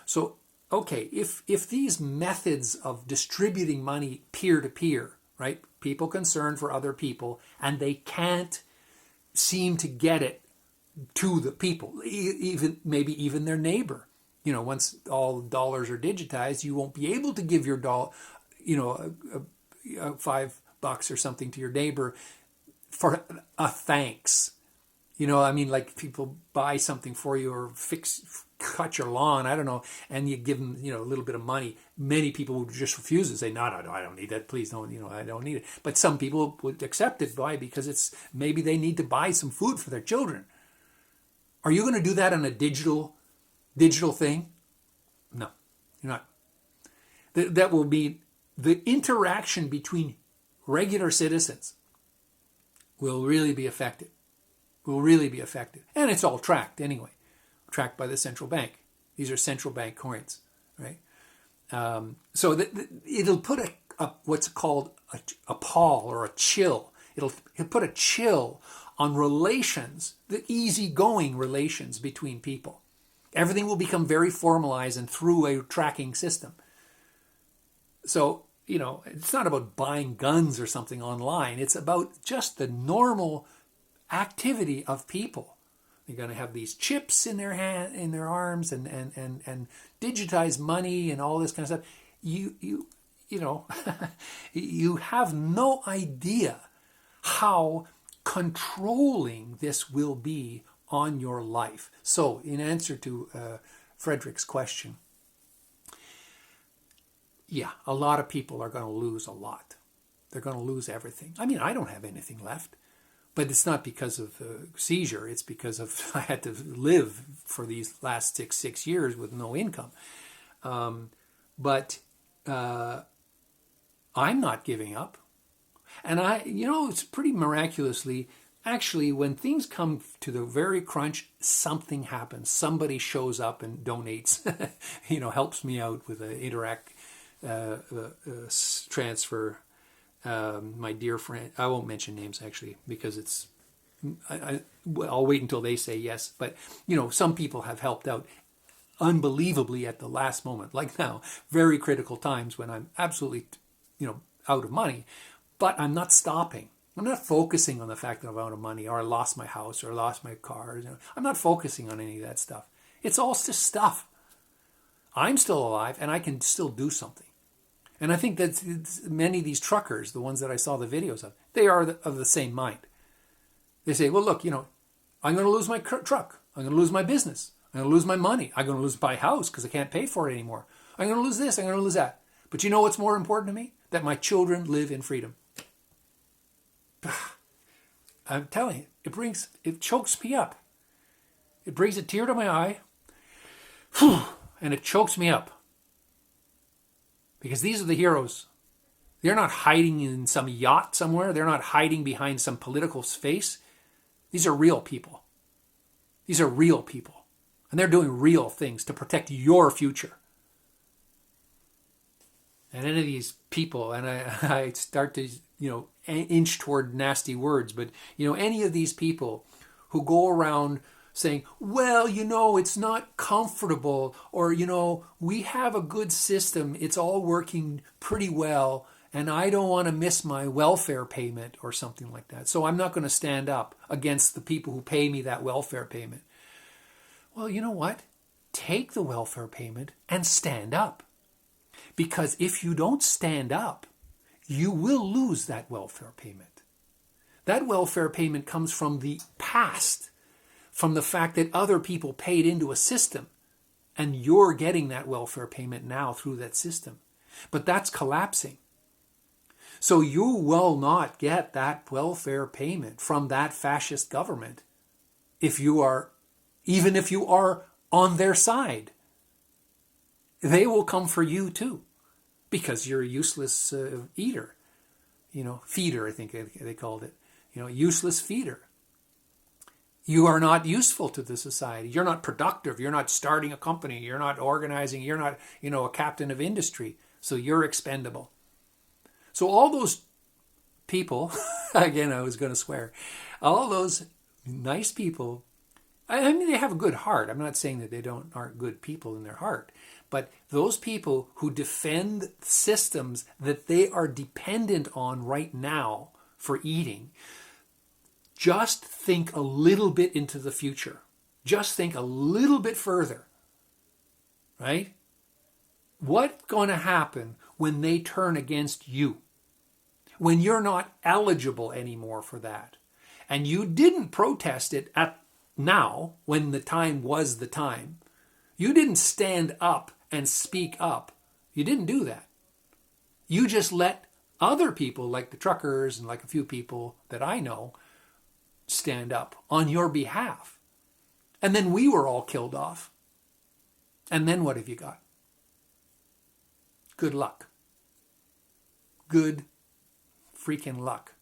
So, okay, if these methods of distributing money peer-to-peer, right, people concerned for other people, and they can't seem to get it to the people, maybe even their neighbor. Once all dollars are digitized, you won't be able to give your $5 or something to your neighbor for a thanks. Like people buy something for you or cut your lawn, I don't know, and you give them, a little bit of money. Many people would just refuse and say, no, I don't need that. Please don't, I don't need it. But some people would accept it because maybe they need to buy some food for their children. Are you going to do that on a digital thing? No, you're not. That will be the interaction between regular citizens will really be affected. And it's all tracked anyway, tracked by the central bank. These are central bank coins, right? So it'll put what's called a pall or a chill. It'll put a chill on relations, the easygoing relations between people. Everything will become very formalized and through a tracking system. So, it's not about buying guns or something online. It's about just the normal activity of people. They're going to have these chips in their arms, and digitized money and all this kind of stuff. You you have no idea how controlling this will be on your life. So, in answer to Frederick's question, yeah, a lot of people are going to lose a lot. They're going to lose everything. I mean, I don't have anything left. But it's not because of seizure. It's because of I had to live for these last six years with no income. But I'm not giving up. And it's pretty miraculously, actually, when things come to the very crunch, something happens. Somebody shows up and donates, helps me out with an Interac transfer. My dear friend, I won't mention names actually, because I'll wait until they say yes. But, some people have helped out unbelievably at the last moment, like now, very critical times when I'm absolutely, out of money. But I'm not stopping. I'm not focusing on the fact that I'm out of money, or I lost my house, or I lost my car. I'm not focusing on any of that stuff. It's all just stuff. I'm still alive, and I can still do something. And I think that many of these truckers, the ones that I saw the videos of, they are of the same mind. They say, well, look, I'm going to lose my truck. I'm going to lose my business. I'm going to lose my money. I'm going to lose my house because I can't pay for it anymore. I'm going to lose this. I'm going to lose that. But you know what's more important to me? That my children live in freedom. I'm telling you, it chokes me up. It brings a tear to my eye, and it chokes me up. Because these are the heroes. They're not hiding in some yacht somewhere. They're not hiding behind some political face. These are real people. These are real people. And they're doing real things to protect your future. And any of these people, and I start to, inch toward nasty words, but, any of these people who go around saying, well, it's not comfortable, or, we have a good system, it's all working pretty well, and I don't want to miss my welfare payment or something like that. So I'm not going to stand up against the people who pay me that welfare payment. Well, you know what? Take the welfare payment and stand up. Because if you don't stand up, you will lose that welfare payment. That welfare payment comes from the past, from the fact that other people paid into a system, and you're getting that welfare payment now through that system. But that's collapsing. So you will not get that welfare payment from that fascist government even if you are on their side. They will come for you too, because you're a useless eater, feeder, I think they called it, useless feeder. You are not useful to the society. You're not productive. You're not starting a company. You're not organizing. You're not, a captain of industry. So you're expendable. So all those people, again, I was going to swear, all those nice people, I mean, they have a good heart. I'm not saying that they aren't good people in their heart. But those people who defend systems that they are dependent on right now for eating, just think a little bit into the future. Just think a little bit further, right? What's going to happen when they turn against you? When you're not eligible anymore for that. And you didn't protest it now, when the time was the time. You didn't stand up and speak up. You didn't do that. You just let other people, like the truckers and like a few people that I know, stand up on your behalf. And then we were all killed off. And then what have you got? Good luck. Good freaking luck.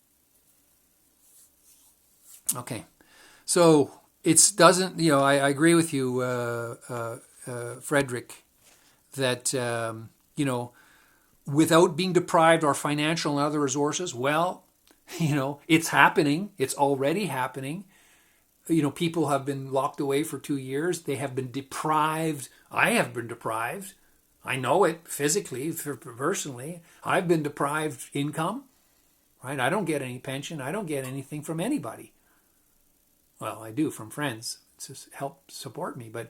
Okay. So it doesn't, I agree with you, Frederick, that, without being deprived our financial and other resources, well, it's happening. It's already happening. People have been locked away for 2 years. They have been deprived. I have been deprived. I know it physically, personally. I've been deprived income, right? I don't get any pension. I don't get anything from anybody. Well, I do from friends to help support me. But,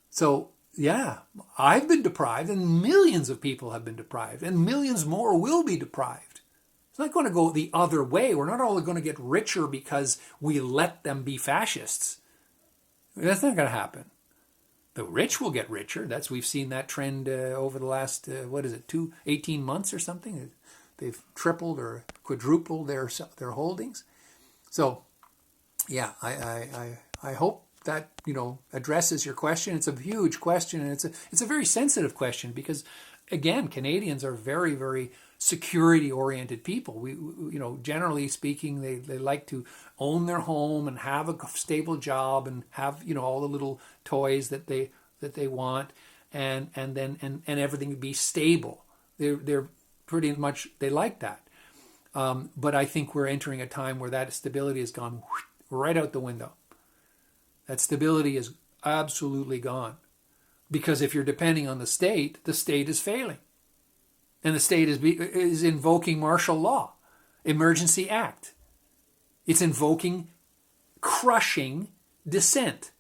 so yeah, I've been deprived, and millions of people have been deprived, and millions more will be deprived. It's not going to go the other way. We're not all going to get richer because we let them be fascists. That's not going to happen. The rich will get richer. We've seen that trend over the last, 18 months or something. They've tripled or quadrupled their holdings. So, yeah, I hope that addresses your question. It's a huge question, and it's a very sensitive question because, again, Canadians are very, very security-oriented people. We generally speaking, they like to own their home and have a stable job and have all the little toys that they want, and everything be stable. They're pretty much, they like that. But I think we're entering a time where that stability has gone right out the window. That stability is absolutely gone. Because if you're depending on the state is failing. And the state is invoking martial law, emergency act. It's invoking crushing dissent.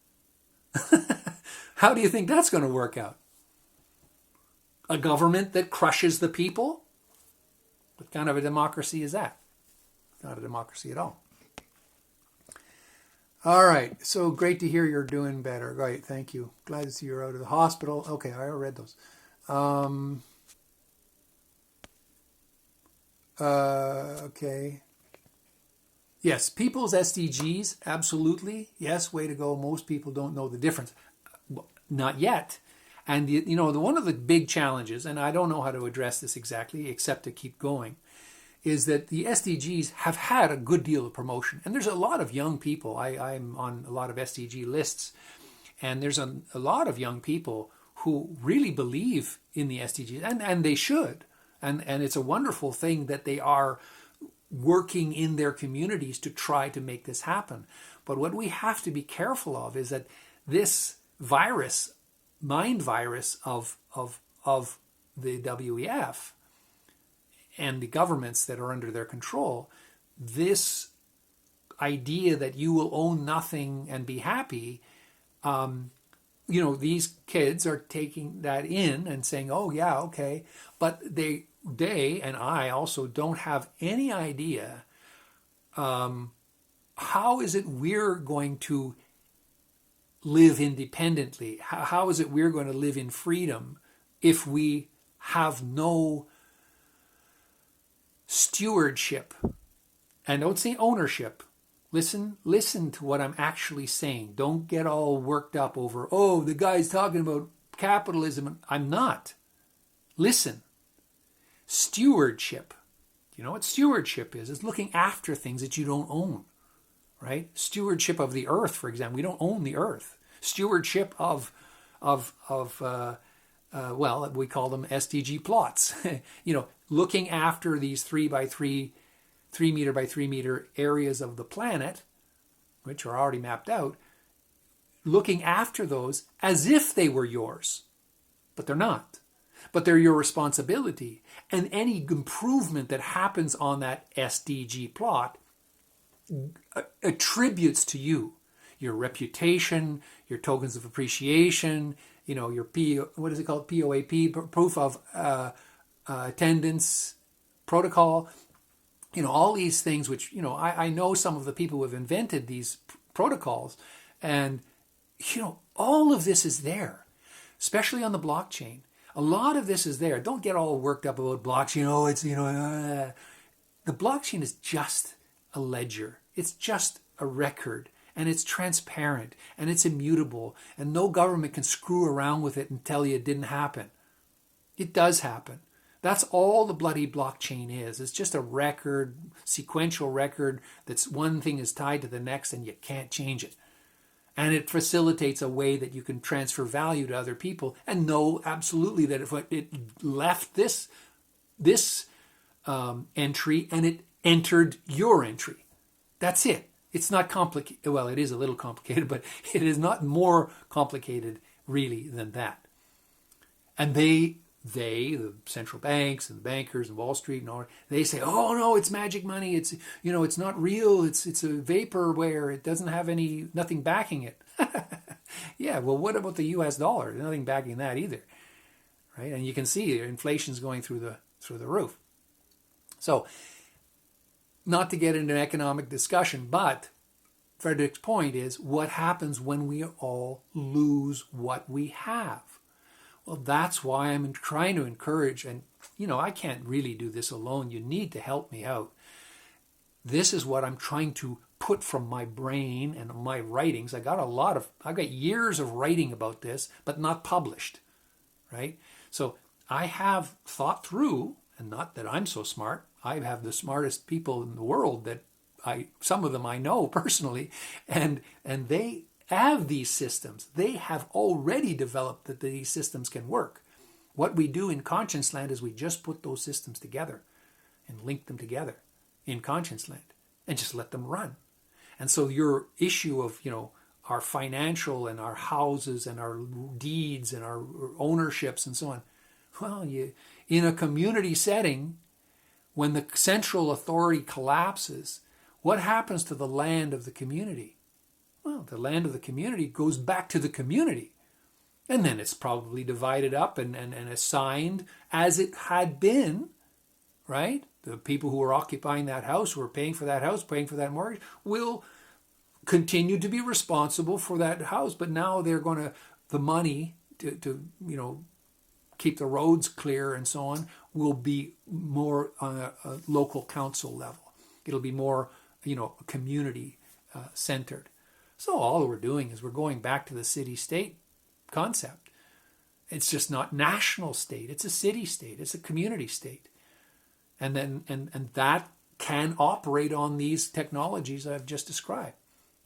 How do you think that's going to work out? A government that crushes the people? What kind of a democracy is that? Not a democracy at all. All right, so great to hear you're doing better. Right, thank you. Glad to see you're out of the hospital. Okay, I read those. Okay. Yes, people's SDGs, absolutely. Yes, way to go. Most people don't know the difference. Well, not yet. And one of the big challenges, and I don't know how to address this exactly except to keep going, is that the SDGs have had a good deal of promotion. And there's a lot of young people. I'm on a lot of SDG lists, and there's a lot of young people who really believe in the SDGs, and they should. And it's a wonderful thing that they are working in their communities to try to make this happen. But what we have to be careful of is that this virus, mind virus of the WEF and the governments that are under their control, this idea that you will own nothing and be happy, these kids are taking that in and saying, oh yeah, okay. But they and I also don't have any idea how is it we're going to live independently? How is it we're going to live in freedom if we have no stewardship? And don't say ownership. Listen to what I'm actually saying. Don't get all worked up over, oh, the guy's talking about capitalism. I'm not. Listen. Stewardship. You know what stewardship is? It's looking after things that you don't own, right? Stewardship of the earth, for example. We don't own the earth. Stewardship of we call them SDG plots. Looking after these 3 by 3 meter by 3 meter areas of the planet, which are already mapped out, looking after those as if they were yours. But they're not. But they're your responsibility. And any improvement that happens on that SDG plot attributes to you your reputation, your tokens of appreciation, your POAP, proof of attendance protocol, all these things which, I know some of the people who have invented these protocols, and, all of this is there, especially on the blockchain. A lot of this is there. Don't get all worked up about blockchain. Oh, it's, the blockchain is just a ledger. It's just a record, and it's transparent, and it's immutable, and no government can screw around with it and tell you it didn't happen. It does happen. That's all the bloody blockchain is. It's just a record, sequential record that's one thing is tied to the next and you can't change it. And it facilitates a way that you can transfer value to other people and know absolutely that if it left this entry and it entered your entry. That's it. It's not complicated. Well, it is a little complicated, but it is not more complicated really than that. And the central banks and the bankers and Wall Street and all, they say, oh no, it's magic money. It's, it's not real. It's a vaporware. It doesn't have nothing backing it. Yeah. Well, what about the US dollar? There's nothing backing that either. Right. And you can see inflation's going through the roof. So not to get into an economic discussion, but Frederick's point is what happens when we all lose what we have? Well, that's why I'm trying to encourage, and I can't really do this alone. You need to help me out. This is what I'm trying to put from my brain and my writings. I've got years of writing about this, but not published, right? So I have thought through, and not that I'm so smart. I have the smartest people in the world that some of them I know personally, and they have these systems. They have already developed that these systems can work. What we do in ConscienceLAND is we just put those systems together and link them together in ConscienceLAND and just let them run. And so your issue of, our financial and our houses and our deeds and our ownerships and so on, well, in a community setting, when the central authority collapses, what happens to the land of the community? Well, the land of the community goes back to the community. And then it's probably divided up and assigned as it had been, right? The people who are occupying that house, who are paying for that house, paying for that mortgage, will continue to be responsible for that house. But now they're going to, the money to keep the roads clear and so on, will be more on a local council level. It'll be more community centered. So all we're doing is we're going back to the city-state concept. It's just not national state. It's a city-state. It's a community state. And then and that can operate on these technologies I've just described,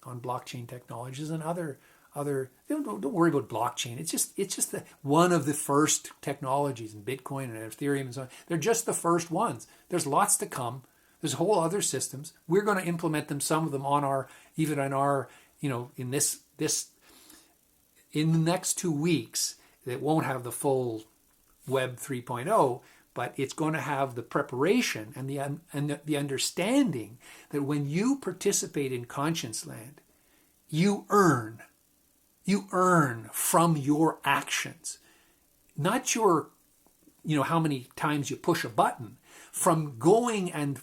on blockchain technologies and other. Don't worry about blockchain. It's just one of the first technologies, in Bitcoin and Ethereum and so on. They're just the first ones. There's lots to come. There's whole other systems. We're going to implement them. Some of them in the next 2 weeks. It won't have the full Web 3.0, but it's going to have the preparation and the understanding that when you participate in ConscienceLAND, you earn from your actions, not your, how many times you push a button, from going and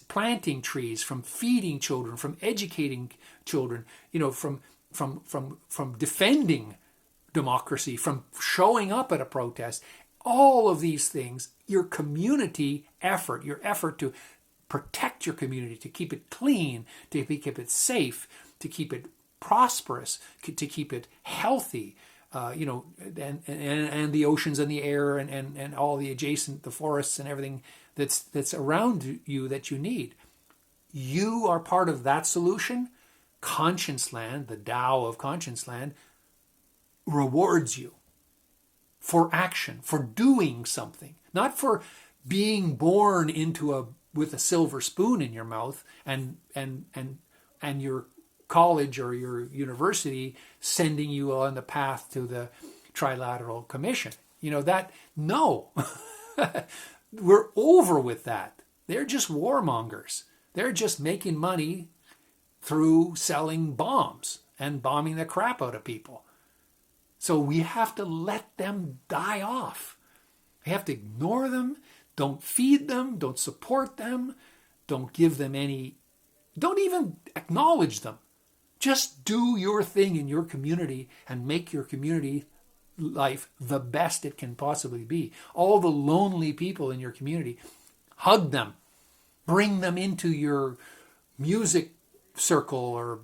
planting trees, from feeding children, from educating children, from defending democracy, from showing up at a protest. All of these things, your community effort, your effort to protect your community, to keep it clean, to keep it safe, to keep it prosperous, to keep it healthy, and the oceans and the air and all the adjacent, the forests and everything that's around you that you need. You are part of that solution. ConscienceLAND, the Tao of ConscienceLAND, rewards you for action, for doing something, not for being born with a silver spoon in your mouth and your college or your university sending you on the path to the Trilateral Commission. No. We're over with that. They're just warmongers. They're just making money through selling bombs and bombing the crap out of people. So we have to let them die off. We have to ignore them, don't feed them, don't support them, don't give them don't even acknowledge them. Just do your thing in your community and make your community life the best it can possibly be. All the lonely people in your community, hug them, bring them into your music circle or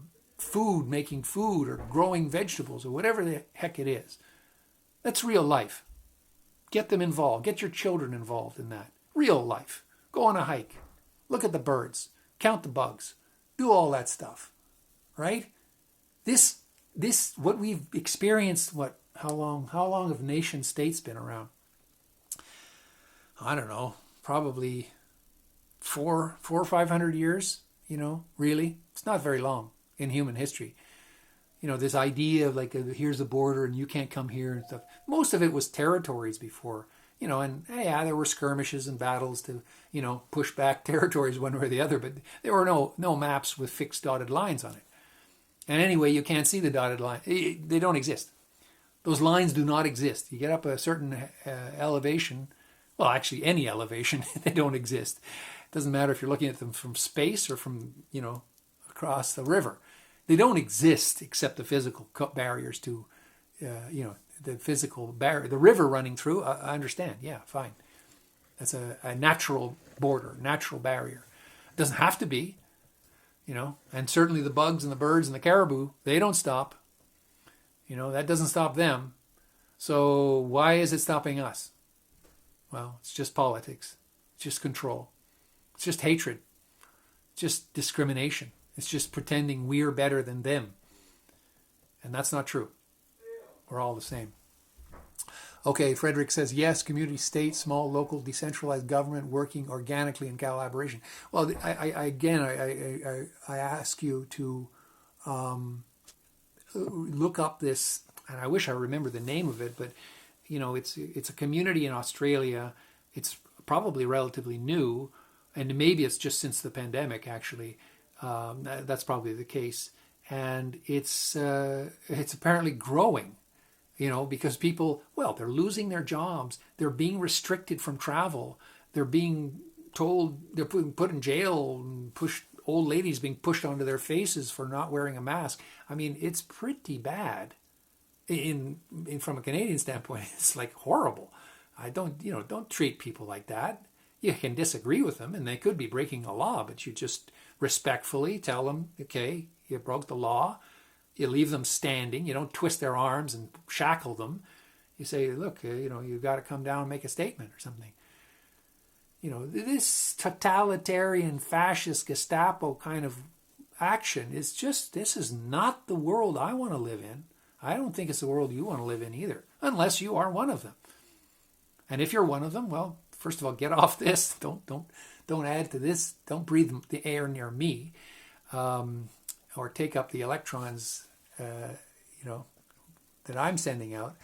making food or growing vegetables or whatever the heck it is. That's real life. Get them involved. Get your children involved in that. Real life. Go on a hike. Look at the birds. Count the bugs. Do all that stuff. Right? This what we've experienced, how long have nation states been around? I don't know, probably 400 or 500 years, really. It's not very long in human history. This idea of here's the border and you can't come here and stuff. Most of it was territories before, and there were skirmishes and battles to, push back territories one way or the other, but there were no maps with fixed dotted lines on it. And anyway, you can't see the dotted line. They don't exist. Those lines do not exist. You get up a certain elevation, well, actually any elevation, they don't exist. It doesn't matter if you're looking at them from space or from, across the river. They don't exist except the physical barriers to, the physical barrier. The river running through, I understand. Yeah, fine. That's a natural border, natural barrier. It doesn't have to be, and certainly the bugs and the birds and the caribou, they don't stop. That doesn't stop them. So why is it stopping us? Well, it's just politics. It's just control. It's just hatred. It's just discrimination. It's just pretending we're better than them. And that's not true. We're all the same. Okay, Frederick says, yes, community, state, small, local, decentralized government working organically in collaboration. Well, I ask you to look up this, and I wish I remember the name of it, but it's a community in Australia. It's probably relatively new, and maybe it's just since the pandemic. Actually, that's probably the case, and it's apparently growing. Because people, they're losing their jobs, they're being restricted from travel, they're being told they're put in jail, and old ladies being pushed onto their faces for not wearing a mask. I mean, it's pretty bad. From a Canadian standpoint, it's like horrible. Don't treat people like that. You can disagree with them, and they could be breaking a law, but you just respectfully tell them, okay, you broke the law. You leave them standing. You don't twist their arms and shackle them. You say, look, you've got to come down and make a statement or something. This totalitarian, fascist, Gestapo kind of action is just, this is not the world I want to live in. I don't think it's the world you want to live in either, unless you are one of them. And if you're one of them, well, first of all, get off this. Don't add to this. Don't breathe the air near me, or take up the electrons, that I'm sending out.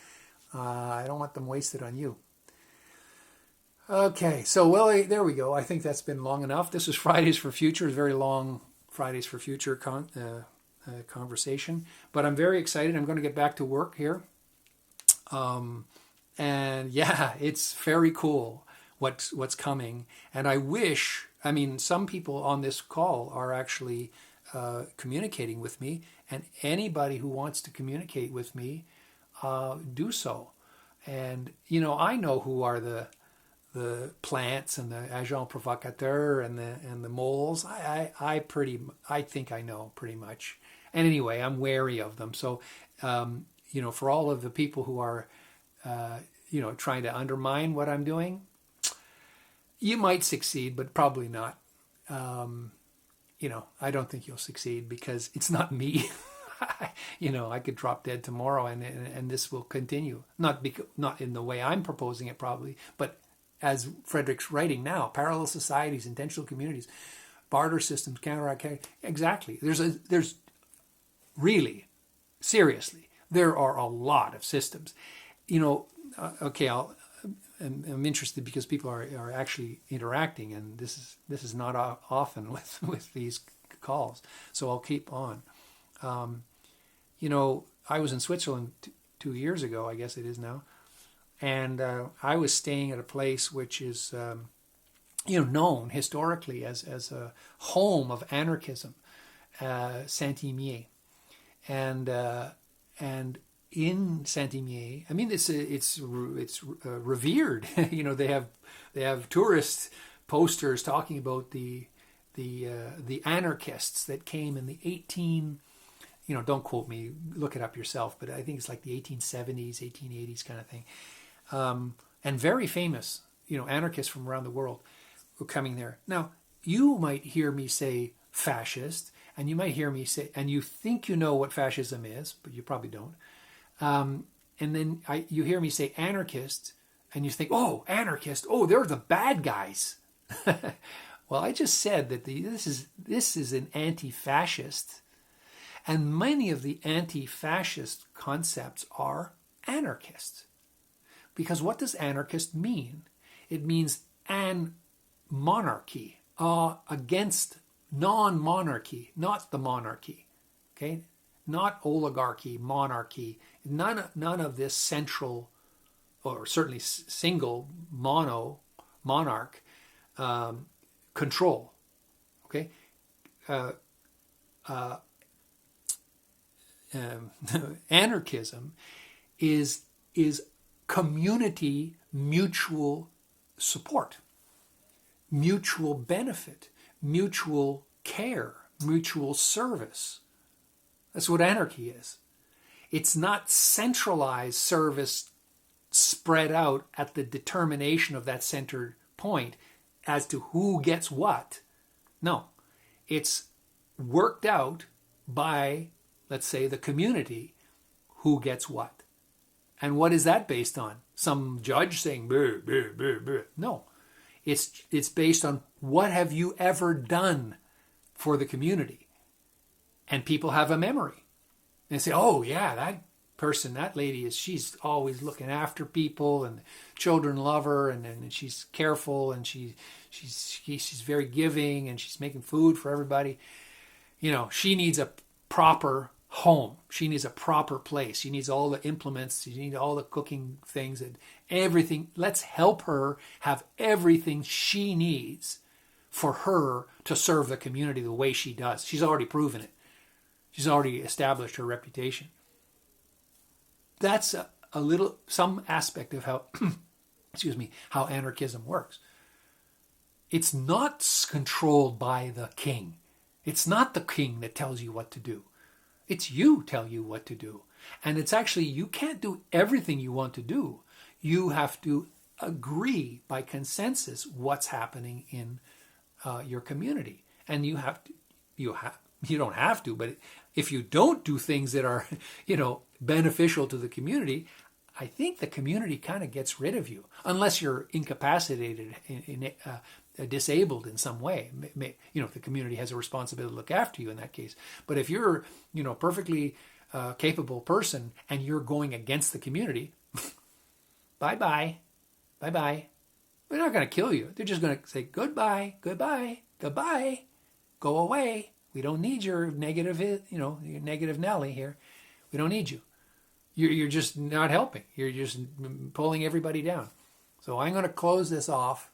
I don't want them wasted on you. Okay, so there we go. I think that's been long enough. This is Fridays for Future, a very long Fridays for Future conversation. But I'm very excited. I'm going to get back to work here. And yeah, it's very cool what's coming. And I wish, some people on this call are actually communicating with me. And anybody who wants to communicate with me, do so. And, I know who are the plants and the agents provocateurs and the moles. I think I know pretty much. And anyway, I'm wary of them. So, for all of the people who are, trying to undermine what I'm doing, you might succeed, but probably not. I don't think you'll succeed because it's not me. I could drop dead tomorrow and this will continue. Not in the way I'm proposing it probably, but as Frederick's writing now, parallel societies, intentional communities, barter systems, counteract. Exactly. There's really, seriously, there are a lot of systems. Okay, I'm interested because people are actually interacting, and this is not often with these calls, so I'll keep on. I was in Switzerland 2 years ago, I guess it is now, and I was staying at a place which is known historically as a home of anarchism, Saint-Imier, and in Saint-Imier, it's revered. They have tourist posters talking about the anarchists that came in the 18. Don't quote me, look it up yourself, but I think it's like the 1870s, 1880s kind of thing. And very famous, anarchists from around the world were coming there. Now, you might hear me say fascist, and you might hear me say, and you think you know what fascism is, but you probably don't. And then you hear me say anarchist, and you think, oh, anarchist, oh, they're the bad guys. Well, I just said that this is an anti-fascist, and many of the anti-fascist concepts are anarchist. Because what does anarchist mean? It means an monarchy, against non-monarchy, not the monarchy. Okay? Not oligarchy, monarchy, none of this central, or certainly single monarch control. Okay? Anarchism is community mutual support, mutual benefit, mutual care, mutual service. That's what anarchy is. It's not centralized service spread out at the determination of that centered point as to who gets what. No, it's worked out by, let's say, the community, who gets what. And what is that based on? Some judge saying, bleh, bleh, bleh, bleh. No, it's based on what have you ever done for the community. And people have a memory. And they say, oh yeah, that person, that lady, she's always looking after people, and children love her, and she's careful, and she's very giving, and she's making food for everybody. She needs a proper home. She needs a proper place. She needs all the implements. She needs all the cooking things and everything. Let's help her have everything she needs for her to serve the community the way she does. She's already proven it. She's already established her reputation. That's some aspect of how, how anarchism works. It's not controlled by the king. It's not the king that tells you what to do. It's you tell you what to do. And it's actually, you can't do everything you want to do. You have to agree by consensus what's happening in your community. And you don't have to, but if you don't do things that are, beneficial to the community, I think the community kind of gets rid of you, unless you're incapacitated, disabled in some way. The community has a responsibility to look after you in that case. But if you're, perfectly capable person and you're going against the community, bye-bye, bye-bye. They're not going to kill you. They're just going to say goodbye, goodbye, goodbye, go away. We don't need your negative, your negative Nelly here. We don't need you. You're just not helping. You're just pulling everybody down. So I'm going to close this off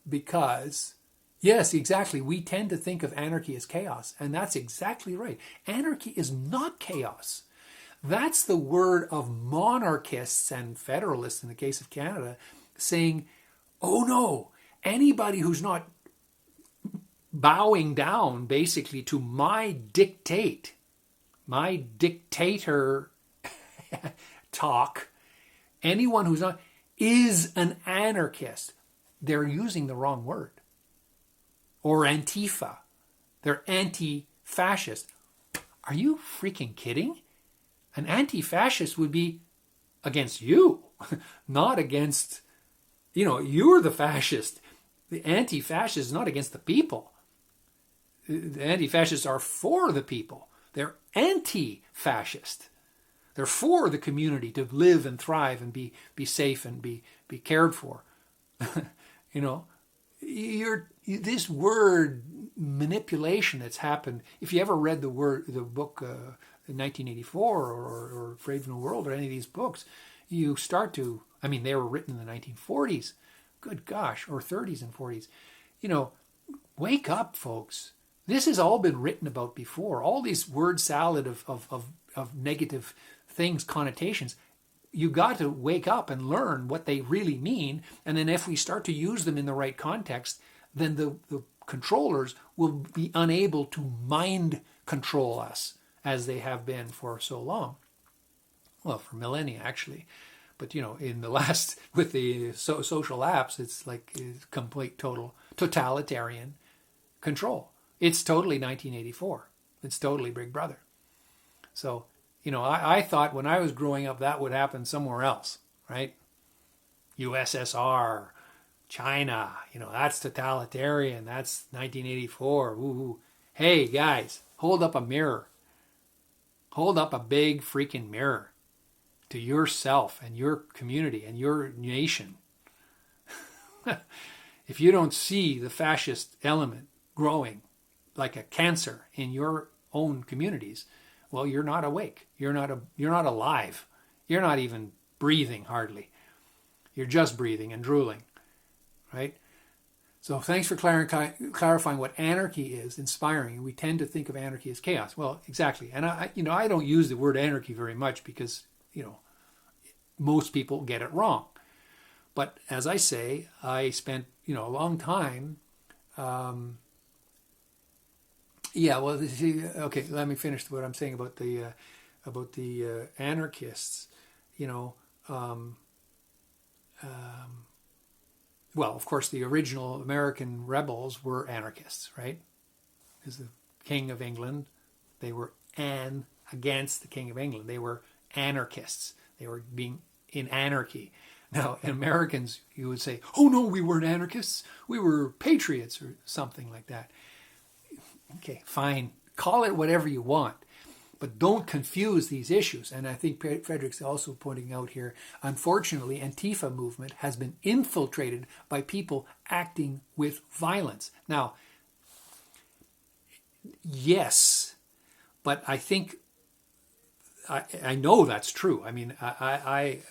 because, yes, exactly, we tend to think of anarchy as chaos, and that's exactly right. Anarchy is not chaos. That's the word of monarchists and federalists in the case of Canada saying, oh no, anybody who's not bowing down basically to my dictator talk, anyone who's not, is an anarchist. They're using the wrong word. Or Antifa. They're anti-fascist. Are you freaking kidding? An anti-fascist would be against you, not against, you're the fascist. The anti-fascist is not against the people. The anti-fascists are for the people. They're anti-fascist. They're for the community to live and thrive and be safe and be cared for. This word manipulation that's happened. If you ever read the book 1984 or Afraid from the World or any of these books, you start to. They were written in the 1940s. Good gosh, or 30s and 40s. Wake up, folks. This has all been written about before. All these word salad of negative things, connotations. You got to wake up and learn what they really mean. And then if we start to use them in the right context, then the controllers will be unable to mind control us as they have been for so long. Well, for millennia, actually. But, in the last, with the social apps, it's like complete, total, totalitarian control. It's totally 1984. It's totally Big Brother. So, I thought when I was growing up that would happen somewhere else, right? USSR, China, that's totalitarian. That's 1984. Woo-hoo. Hey, guys, hold up a mirror. Hold up a big freaking mirror to yourself and your community and your nation. If you don't see the fascist element growing like a cancer in your own communities, well, you're not awake. You're not alive. You're not even breathing hardly. You're just breathing and drooling, right? So thanks for clarifying what anarchy is, inspiring. We tend to think of anarchy as chaos. Well, exactly. And I don't use the word anarchy very much because, most people get it wrong. But as I say, I spent, a long time. Okay, let me finish what I'm saying about the anarchists. Well, of course, the original American rebels were anarchists, right? Because the King of England, they were against the King of England. They were anarchists. They were being in anarchy. Now, in Americans, you would say, oh no, we weren't anarchists. We were patriots or something like that. Okay, fine. Call it whatever you want. But don't confuse these issues. And I think Frederick's also pointing out here, unfortunately, Antifa movement has been infiltrated by people acting with violence. Now, yes, but I think, I know that's true. I'm I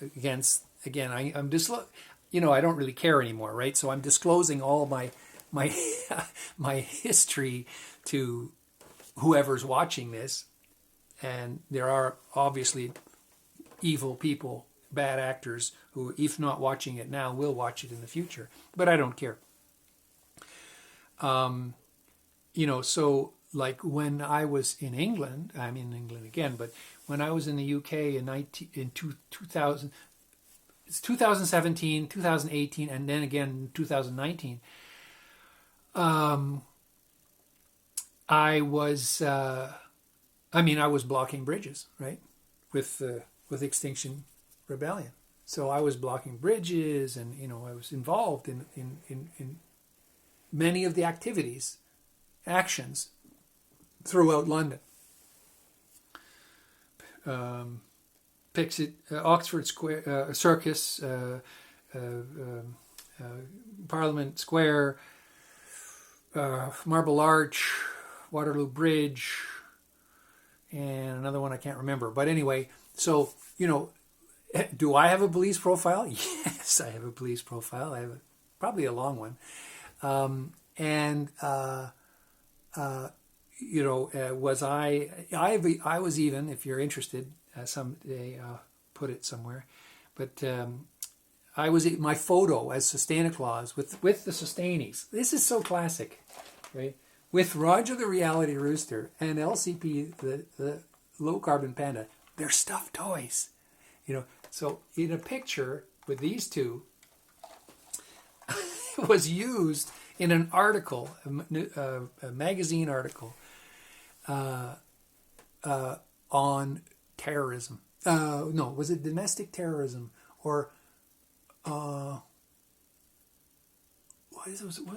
don't really care anymore, right? So I'm disclosing all my my history to whoever's watching this. And there are obviously evil people, bad actors, who, if not watching it now, will watch it in the future. But I don't care. So like when I was in England, I'm in England again, but when I was in the UK in 2000, it's 2017, 2018, and then again 2019, I was blocking bridges, right, with Extinction Rebellion. So I was blocking bridges, and I was involved in many of the actions throughout London. Oxford Square, Circus, Parliament Square, Marble Arch, Waterloo Bridge, and another one I can't remember. But anyway, so, do I have a police profile? Yes, I have a police profile. I have probably a long one. Was I was even, if you're interested, someday I'll put it somewhere, but I was my photo as Sustaining Claus with the Sustainies. This is so classic, right? With Roger the Reality Rooster and LCP, the low carbon panda. They're stuffed toys, So in a picture with these two, it was used in an article, a magazine article, on terrorism. No, was it domestic terrorism or what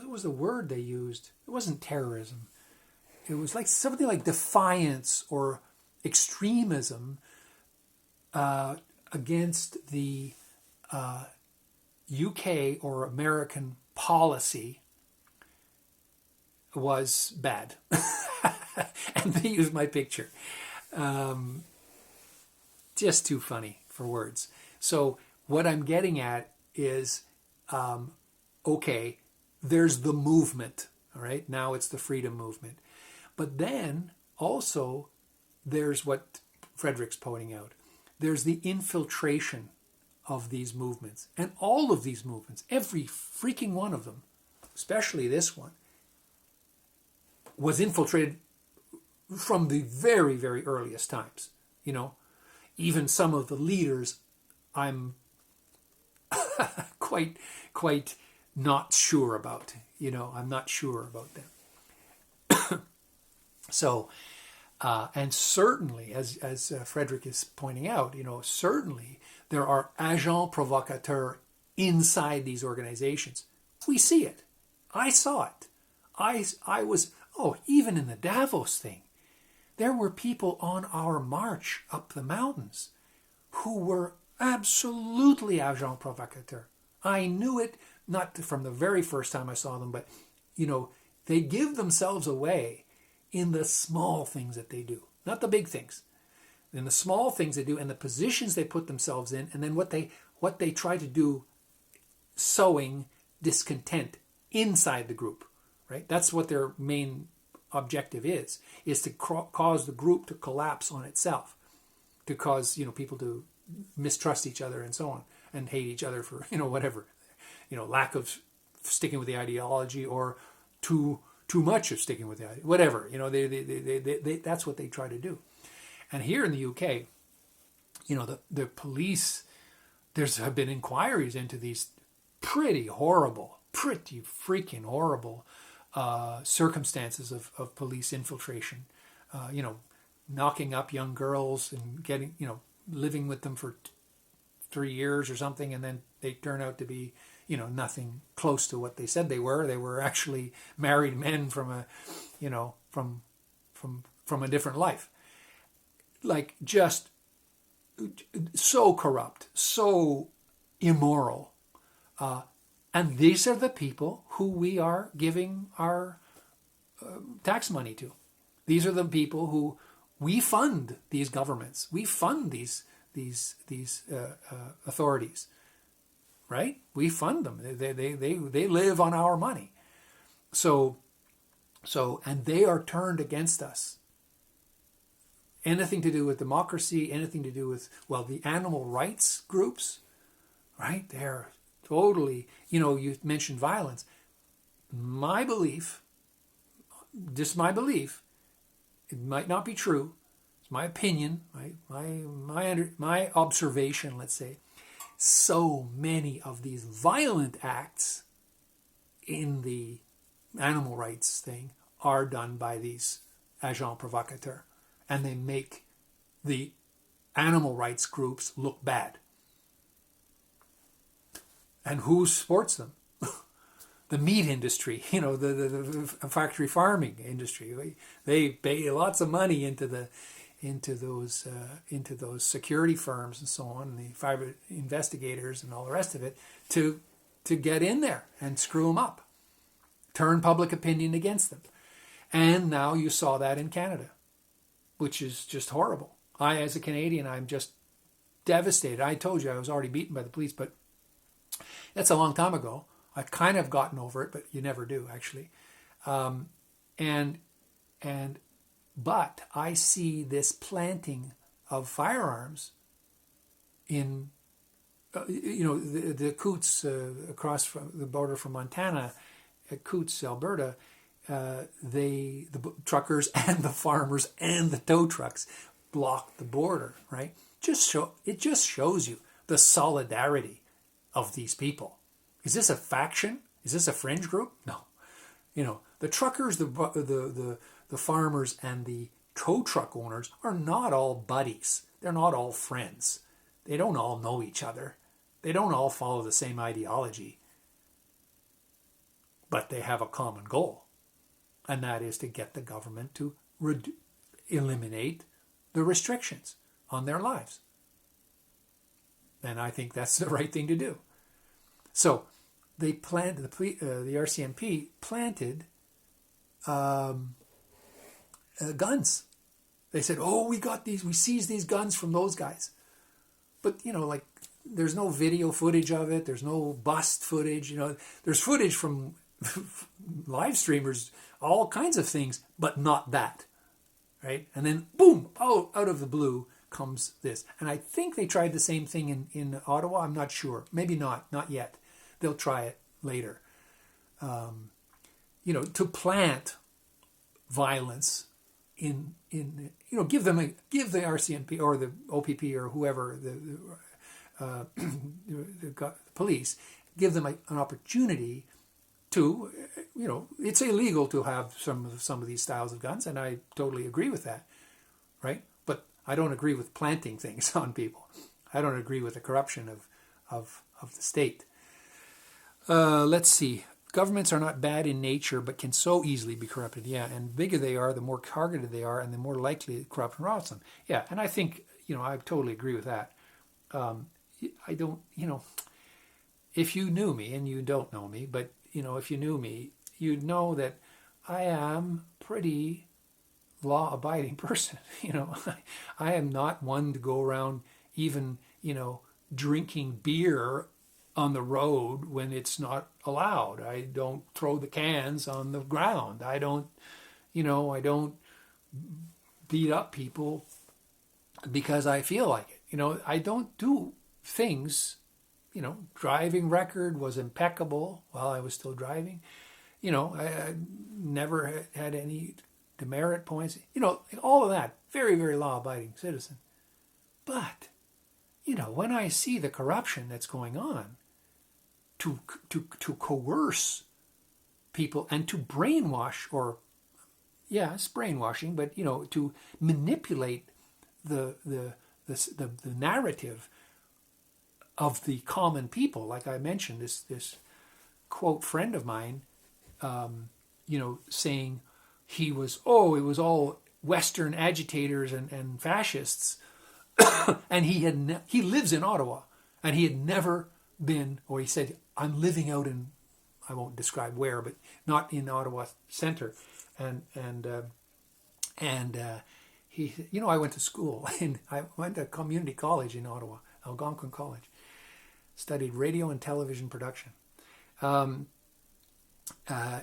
was the word they used? It wasn't terrorism. It was like something like defiance or extremism against the UK or American policy was bad. And they used my picture. Just too funny for words. So what I'm getting at is, okay, there's the movement, all right? Now it's the freedom movement. But then also there's what Frederick's pointing out. There's the infiltration of these movements. And all of these movements, every freaking one of them, especially this one, was infiltrated from the very, very earliest times. Even some of the leaders, I'm quite not sure about. I'm not sure about them. So, and certainly, as Frederick is pointing out, certainly there are agents provocateurs inside these organizations. We see it. I saw it. I was, even in the Davos thing, there were people on our march up the mountains who were absolutely agents provocateurs. I knew it, not from the very first time I saw them, but, they give themselves away in the small things that they do, not the big things. In the small things they do and the positions they put themselves in, and then what they try to do, sowing discontent inside the group, right? That's what their main objective is to cause the group to collapse on itself, to cause people to mistrust each other and so on, and hate each other for whatever, lack of sticking with the ideology or too much of sticking with the ideology, whatever. They that's what they try to do. And here in the UK, the police, have been inquiries into these pretty freaking horrible circumstances of police infiltration, knocking up young girls and getting, living with them for 3 years or something, and then they turn out to be, nothing close to what they said they were. They were actually married men from a, from a different life. Like, just so corrupt, so immoral. And these are the people who we are giving our tax money to. These are the people who we fund these governments. We fund these authorities, right? We fund them. They live on our money. So, and they are turned against us. Anything to do with democracy, anything to do with, the animal rights groups, right? They're totally, you mentioned violence. My belief, this is my belief. It might not be true. It's my opinion, my observation, let's say. So many of these violent acts in the animal rights thing are done by these agents provocateurs, and they make the animal rights groups look bad. And who supports them? The meat industry, the factory farming industry. They pay lots of money into those security firms and so on, and the private investigators and all the rest of it, to get in there and screw them up, turn public opinion against them. And now you saw that in Canada, which is just horrible. As a Canadian, I'm just devastated. I told you I was already beaten by the police, but that's a long time ago. I've kind of gotten over it, but you never do, actually. But I see this planting of firearms in, the Coutts across from the border from Montana, at Coutts, Alberta. The truckers and the farmers and the tow trucks blocked the border. Right? It just shows you the solidarity of these people. Is this a faction? Is this a fringe group? No. The truckers, the farmers, and the tow truck owners are not all buddies. They're not all friends. They don't all know each other. They don't all follow the same ideology. But they have a common goal, and that is to get the government to eliminate the restrictions on their lives. And I think that's the right thing to do. So they planted, the RCMP planted guns. They said, we seized these guns from those guys. But, there's no video footage of it. There's no bust footage. There's footage from live streamers, all kinds of things, but not that. Right? And then, boom, out of the blue comes this. And I think they tried the same thing in Ottawa. I'm not sure. Maybe not yet. They'll try it later. To plant violence in give the RCMP or the OPP or whoever, the police, give them an opportunity to, it's illegal to have some of these styles of guns, and I totally agree with that, right? But I don't agree with planting things on people. I don't agree with the corruption of the state. Let's see. Governments are not bad in nature, but can so easily be corrupted. Yeah, and the bigger they are, the more targeted they are, and the more likely corruption rots them. Yeah, and I think, I totally agree with that. I don't, if you knew me, and you don't know me, but, if you knew me, you'd know that I am pretty law-abiding person. I am not one to go around even, drinking beer on the road when it's not allowed. I don't throw the cans on the ground. I don't beat up people because I feel like it. I don't do things, driving record was impeccable while I was still driving. I never had any demerit points. All of that. Very, very law-abiding citizen. But, when I see the corruption that's going on, to coerce people and to brainwash, or yes, brainwashing, but to manipulate the narrative of the common people, like I mentioned, this quote friend of mine, saying it was all Western agitators and fascists, and he lives in Ottawa, and he had never been, or he said, I'm living out in, I won't describe where, but not in Ottawa Centre, and he, I went to school, and I went to community college in Ottawa, Algonquin College, studied radio and television production.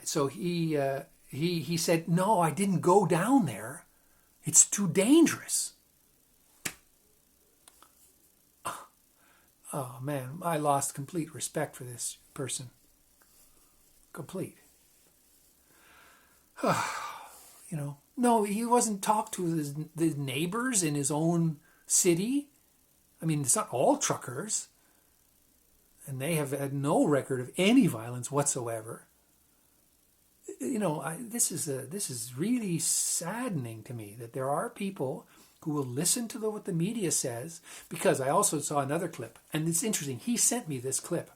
So he said, no, I didn't go down there. It's too dangerous. Oh, man, I lost complete respect for this person. Complete. No, he wasn't talked to the neighbors in his own city. I mean, it's not all truckers. And they have had no record of any violence whatsoever. This is really saddening to me that there are people who will listen to what the media says, because I also saw another clip, and it's interesting. He sent me this clip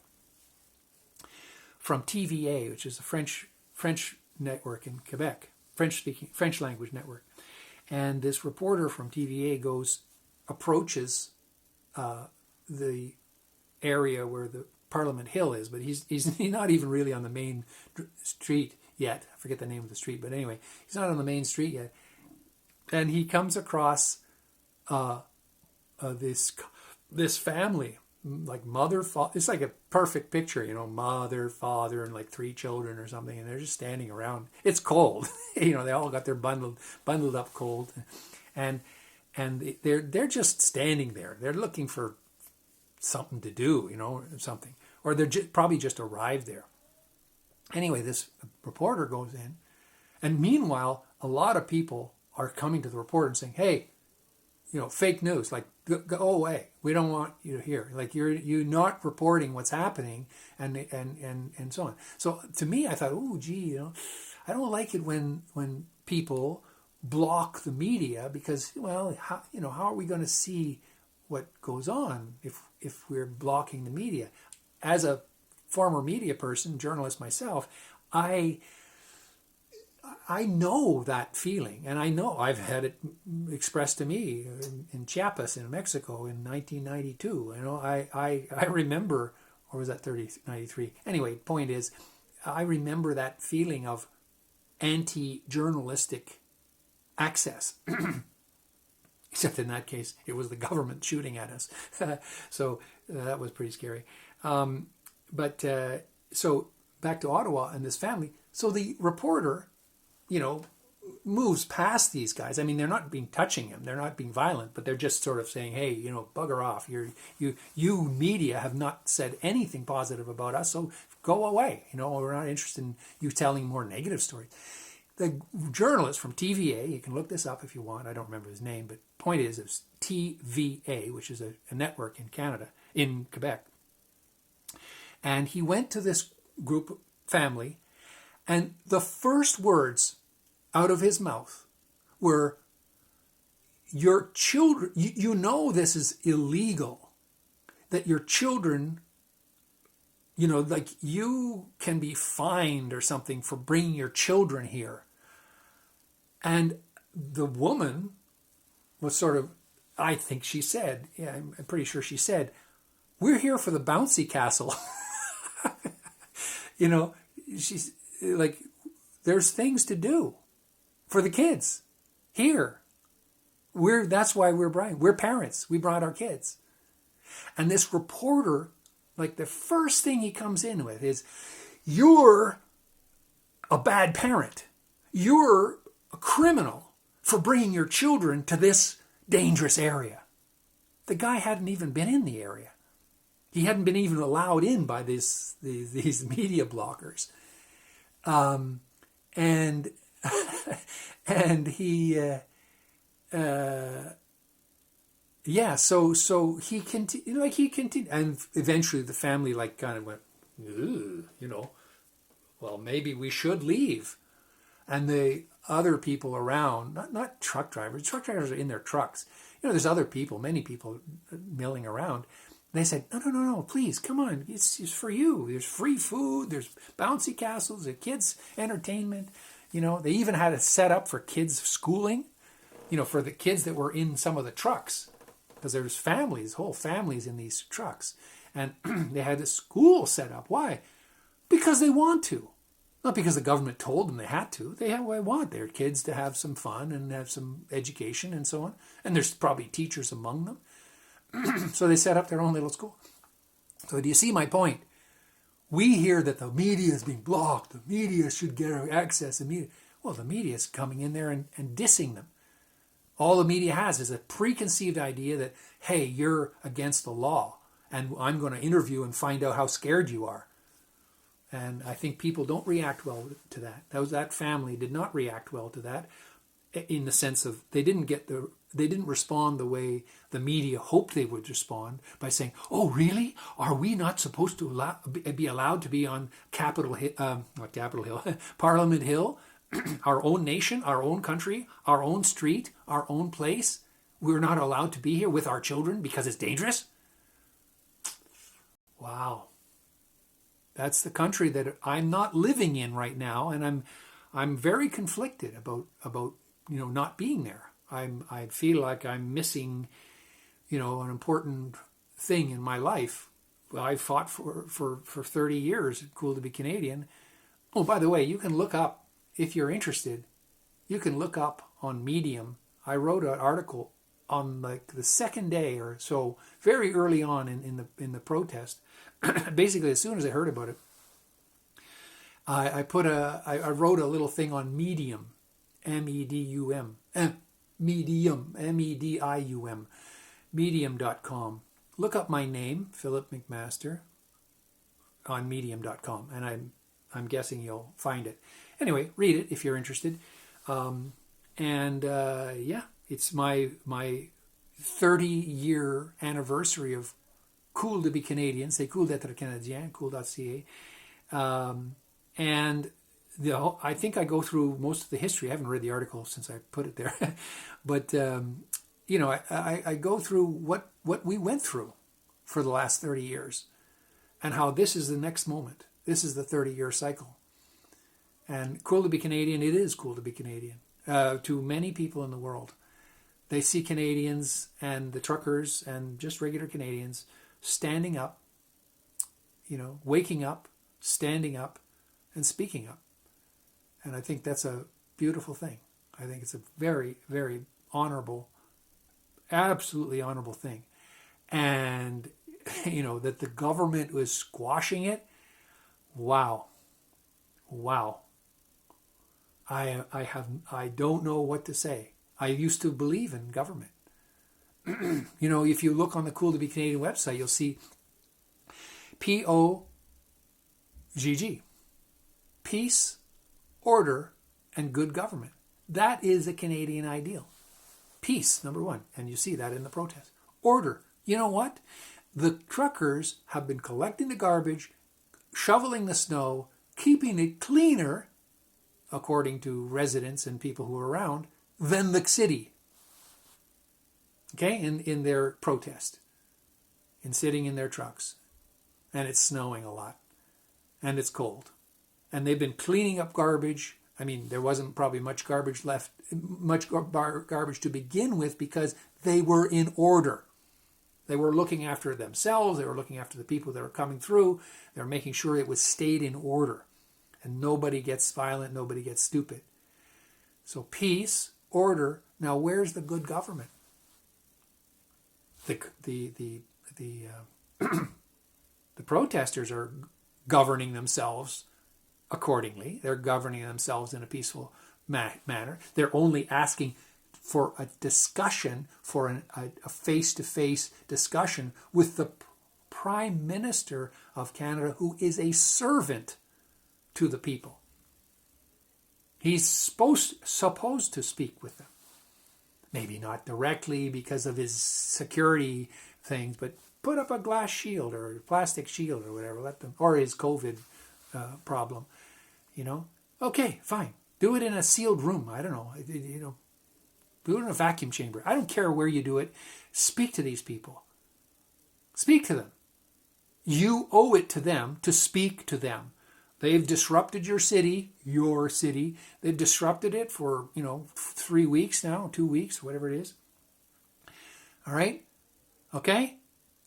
from TVA, which is a French network in Quebec, French language network, and this reporter from TVA approaches the area where the Parliament Hill is, but he's not even really on the main street yet. I forget the name of the street, but anyway, he's not on the main street yet. And he comes across this family, like mother, father. It's like a perfect picture, mother, father, and like 3 children or something, and they're just standing around. It's cold, they all got their bundled up cold, and they're just standing there. They're looking for something to do, something, or they're probably just arrived there. Anyway, this reporter goes in, and meanwhile, a lot of people are coming to the reporter and saying, "Hey, fake news, like go away. We don't want you to hear. Like you're not reporting what's happening," and so on. So to me, I thought, oh, gee, I don't like it when people block the media, because, well, how are we going to see what goes on if we're blocking the media? As a former media person, journalist myself, I know that feeling, and I know I've had it expressed to me in Chiapas in Mexico in 1992. I remember, or was that 93? Anyway, point is, I remember that feeling of anti-journalistic access. Except in that case, it was the government shooting at us. So that was pretty scary. So back to Ottawa and this family. So the reporter, moves past these guys. I mean, they're not touching him. They're not being violent, but they're just sort of saying, hey, bugger off. You media have not said anything positive about us, so go away. We're not interested in you telling more negative stories. The journalist from TVA, you can look this up if you want. I don't remember his name, but point is, it's TVA, which is a network in Canada, in Quebec. And he went to this group family, and the first words out of his mouth were, your children, this is illegal, that your children, like you can be fined or something for bringing your children here. And the woman was sort of, I think she said, I'm pretty sure she said, we're here for the bouncy castle. She's like, there's things to do for the kids here. That's why we're parents. We brought our kids. And this reporter, like, the first thing he comes in with is, you're a bad parent. You're a criminal for bringing your children to this dangerous area. The guy hadn't even been in the area. He hadn't been even allowed in by these media blockers. And he, so he continued, and eventually the family kind of went, well, maybe we should leave. And the other people around, not truck drivers are in their trucks. There's other people, many people milling around. They said, no, please, come on. It's for you. There's free food. There's bouncy castles. There's kids' entertainment. They even had it set up for kids' schooling, for the kids that were in some of the trucks. Because there's whole families in these trucks. And they had a school set up. Why? Because they want to. Not because the government told them they had to. They want their kids to have some fun and have some education and so on. And there's probably teachers among them. So they set up their own little school. So do you see my point? We hear that the media is being blocked. The media should get access. Well, the media is coming in there and dissing them. All the media has is a preconceived idea that, hey, you're against the law, and I'm going to interview and find out how scared you are. And I think people don't react well to that. That family did not react well to that, in the sense of they didn't respond the way the media hoped they would respond, by saying, "Oh, really? Are we not supposed to be allowed to be on Capitol Hill, not Capitol Hill, Parliament Hill, our own nation, our own country, our own street, our own place? We're not allowed to be here with our children because it's dangerous?" Wow. That's the country that I'm not living in right now, and I'm very conflicted about not being there. I feel like I'm missing, an important thing in my life. Well, I fought for 30 years. Cool to be Canadian. Oh, by the way, you can look up, if you're interested, you can look up on Medium. I wrote an article on like the second day or so, very early on in the protest. Basically, as soon as I heard about it, I wrote a little thing on Medium, MEDUM, Medium, MEDIUM, Medium.com. Look up my name, Philip McMaster, on Medium.com, and I'm guessing you'll find it. Anyway, read it if you're interested. It's my 30-year anniversary of Cool to be Canadian. C'est cool d'être Canadien, cool.ca. And I think I go through most of the history. I haven't read the article since I put it there. But, I go through what we went through for the last 30 years and how this is the next moment. This is the 30-year cycle. And cool to be Canadian, it is cool to be Canadian to many people in the world. They see Canadians and the truckers and just regular Canadians standing up, waking up, standing up, and speaking up. And I think that's a beautiful thing. I think it's a very, very honorable, absolutely honorable thing. And, that the government was squashing it, wow. I don't know what to say. I used to believe in government. If you look on the Cool to be Canadian website, you'll see POGG. Peace, order, and good government. That is a Canadian ideal. Peace, number one. And you see that in the protest. Order. You know what? The truckers have been collecting the garbage, shoveling the snow, keeping it cleaner, according to residents and people who are around, than the city. Okay? In their protest. In sitting in their trucks. And it's snowing a lot. And it's cold. And they've been cleaning up garbage. I mean, there wasn't probably much garbage left, garbage to begin with, because they were in order. They were looking after themselves. They were looking after the people that were coming through. They were making sure it was stayed in order. And nobody gets violent, nobody gets stupid. So peace, order. Now, where's the good government? The protesters are governing themselves accordingly. They're governing themselves in a peaceful manner. They're only asking for a discussion, for a face-to-face discussion with the Prime Minister of Canada, who is a servant to the people. He's supposed to speak with them. Maybe not directly because of his security things, but put up a glass shield or a plastic shield or whatever, let them, or his COVID problem, Okay, fine. Do it in a sealed room. I don't know. Do it in a vacuum chamber. I don't care where you do it. Speak to these people. Speak to them. You owe it to them to speak to them. They've disrupted your city. They've disrupted it for, 3 weeks now, 2 weeks, whatever it is. All right? Okay?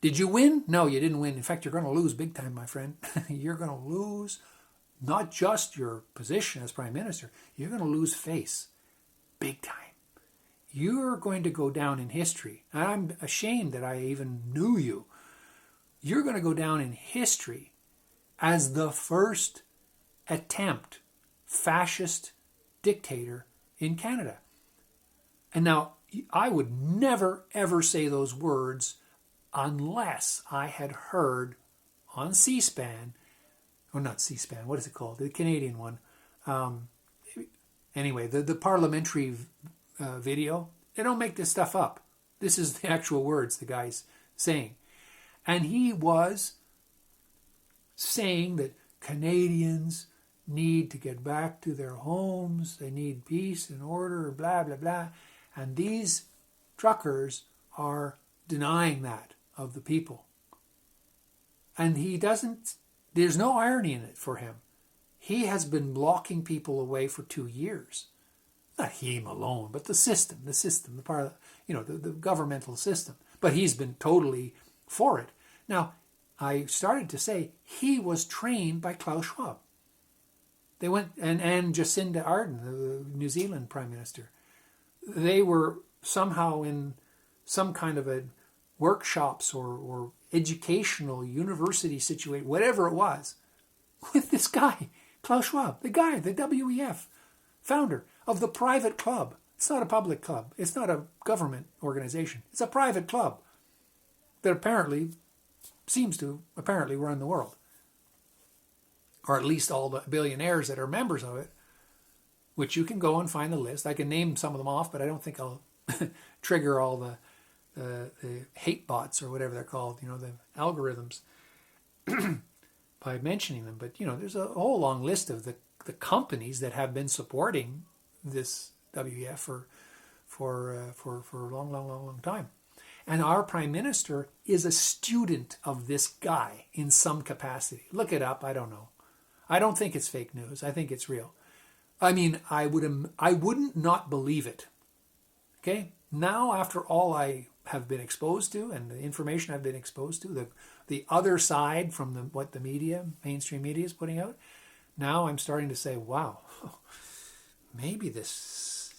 Did you win? No, you didn't win. In fact, you're going to lose big time, my friend. You're going to lose not just your position as Prime Minister. You're going to lose face big time. You're going to go down in history. I'm ashamed that I even knew you. You're going to go down in history as the first attempt fascist dictator in Canada. And now, I would never, ever say those words unless I had heard on C-SPAN or not C-SPAN, what is it called? The Canadian one. Anyway, the parliamentary video, they don't make this stuff up. This is the actual words the guy's saying. And he was saying that Canadians need to get back to their homes, they need peace and order, blah, blah, blah. And these truckers are denying that of the people. And he doesn't, there's no irony in it for him. He has been blocking people away for 2 years. Not him alone, but the system, the governmental system. But he's been totally for it. Now, I started to say he was trained by Klaus Schwab. They went, and Jacinda Ardern, the New Zealand Prime Minister, they were somehow in some kind of a workshops or educational university situation, whatever it was, with this guy, Klaus Schwab, the guy, the WEF founder of the private club. It's not a public club. It's not a government organization. It's a private club that apparently seems to run the world. Or at least all the billionaires that are members of it, which you can go and find the list. I can name some of them off, but I don't think I'll trigger all the hate bots or whatever they're called, the algorithms, by mentioning them. But, there's a whole long list of the companies that have been supporting this WEF for a long time. And our Prime Minister is a student of this guy in some capacity. Look it up. I don't know. I don't think it's fake news. I think it's real. I mean, I wouldn't not believe it. Okay? Now, after all I have been exposed to and the information I've been exposed to, the other side from what the media, mainstream media is putting out, now I'm starting to say, wow, maybe this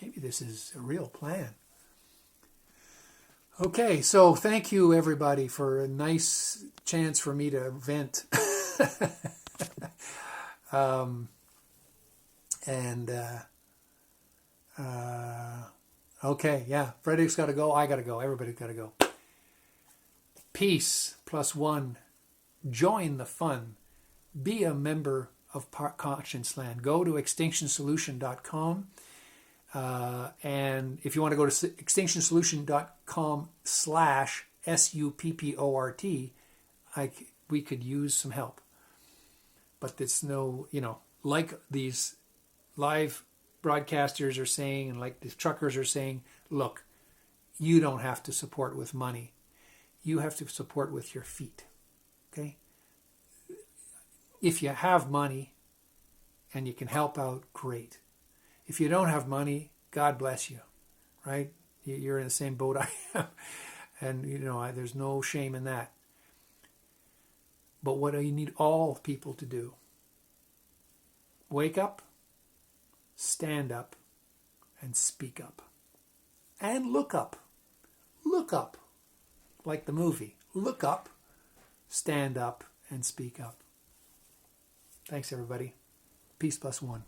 is a real plan. Okay, so thank you everybody for a nice chance for me to vent. Okay, yeah, Frederick's got to go, I got to go, everybody's got to go. Peace +1. Join the fun. Be a member of ConscienceLAND. Go to extinctionsolution.com. And if you want to go to extinctionsolution.com/SUPPORT, we could use some help. But it's no, like these live broadcasters are saying, and like the truckers are saying, look, you don't have to support with money. You have to support with your feet. Okay? If you have money and you can help out, great. If you don't have money, God bless you, right? You're in the same boat I am. And, there's no shame in that. But what do you need all people to do? Wake up, stand up, and speak up. And look up. Look up. Like the movie. Look up, stand up, and speak up. Thanks, everybody. Peace +1.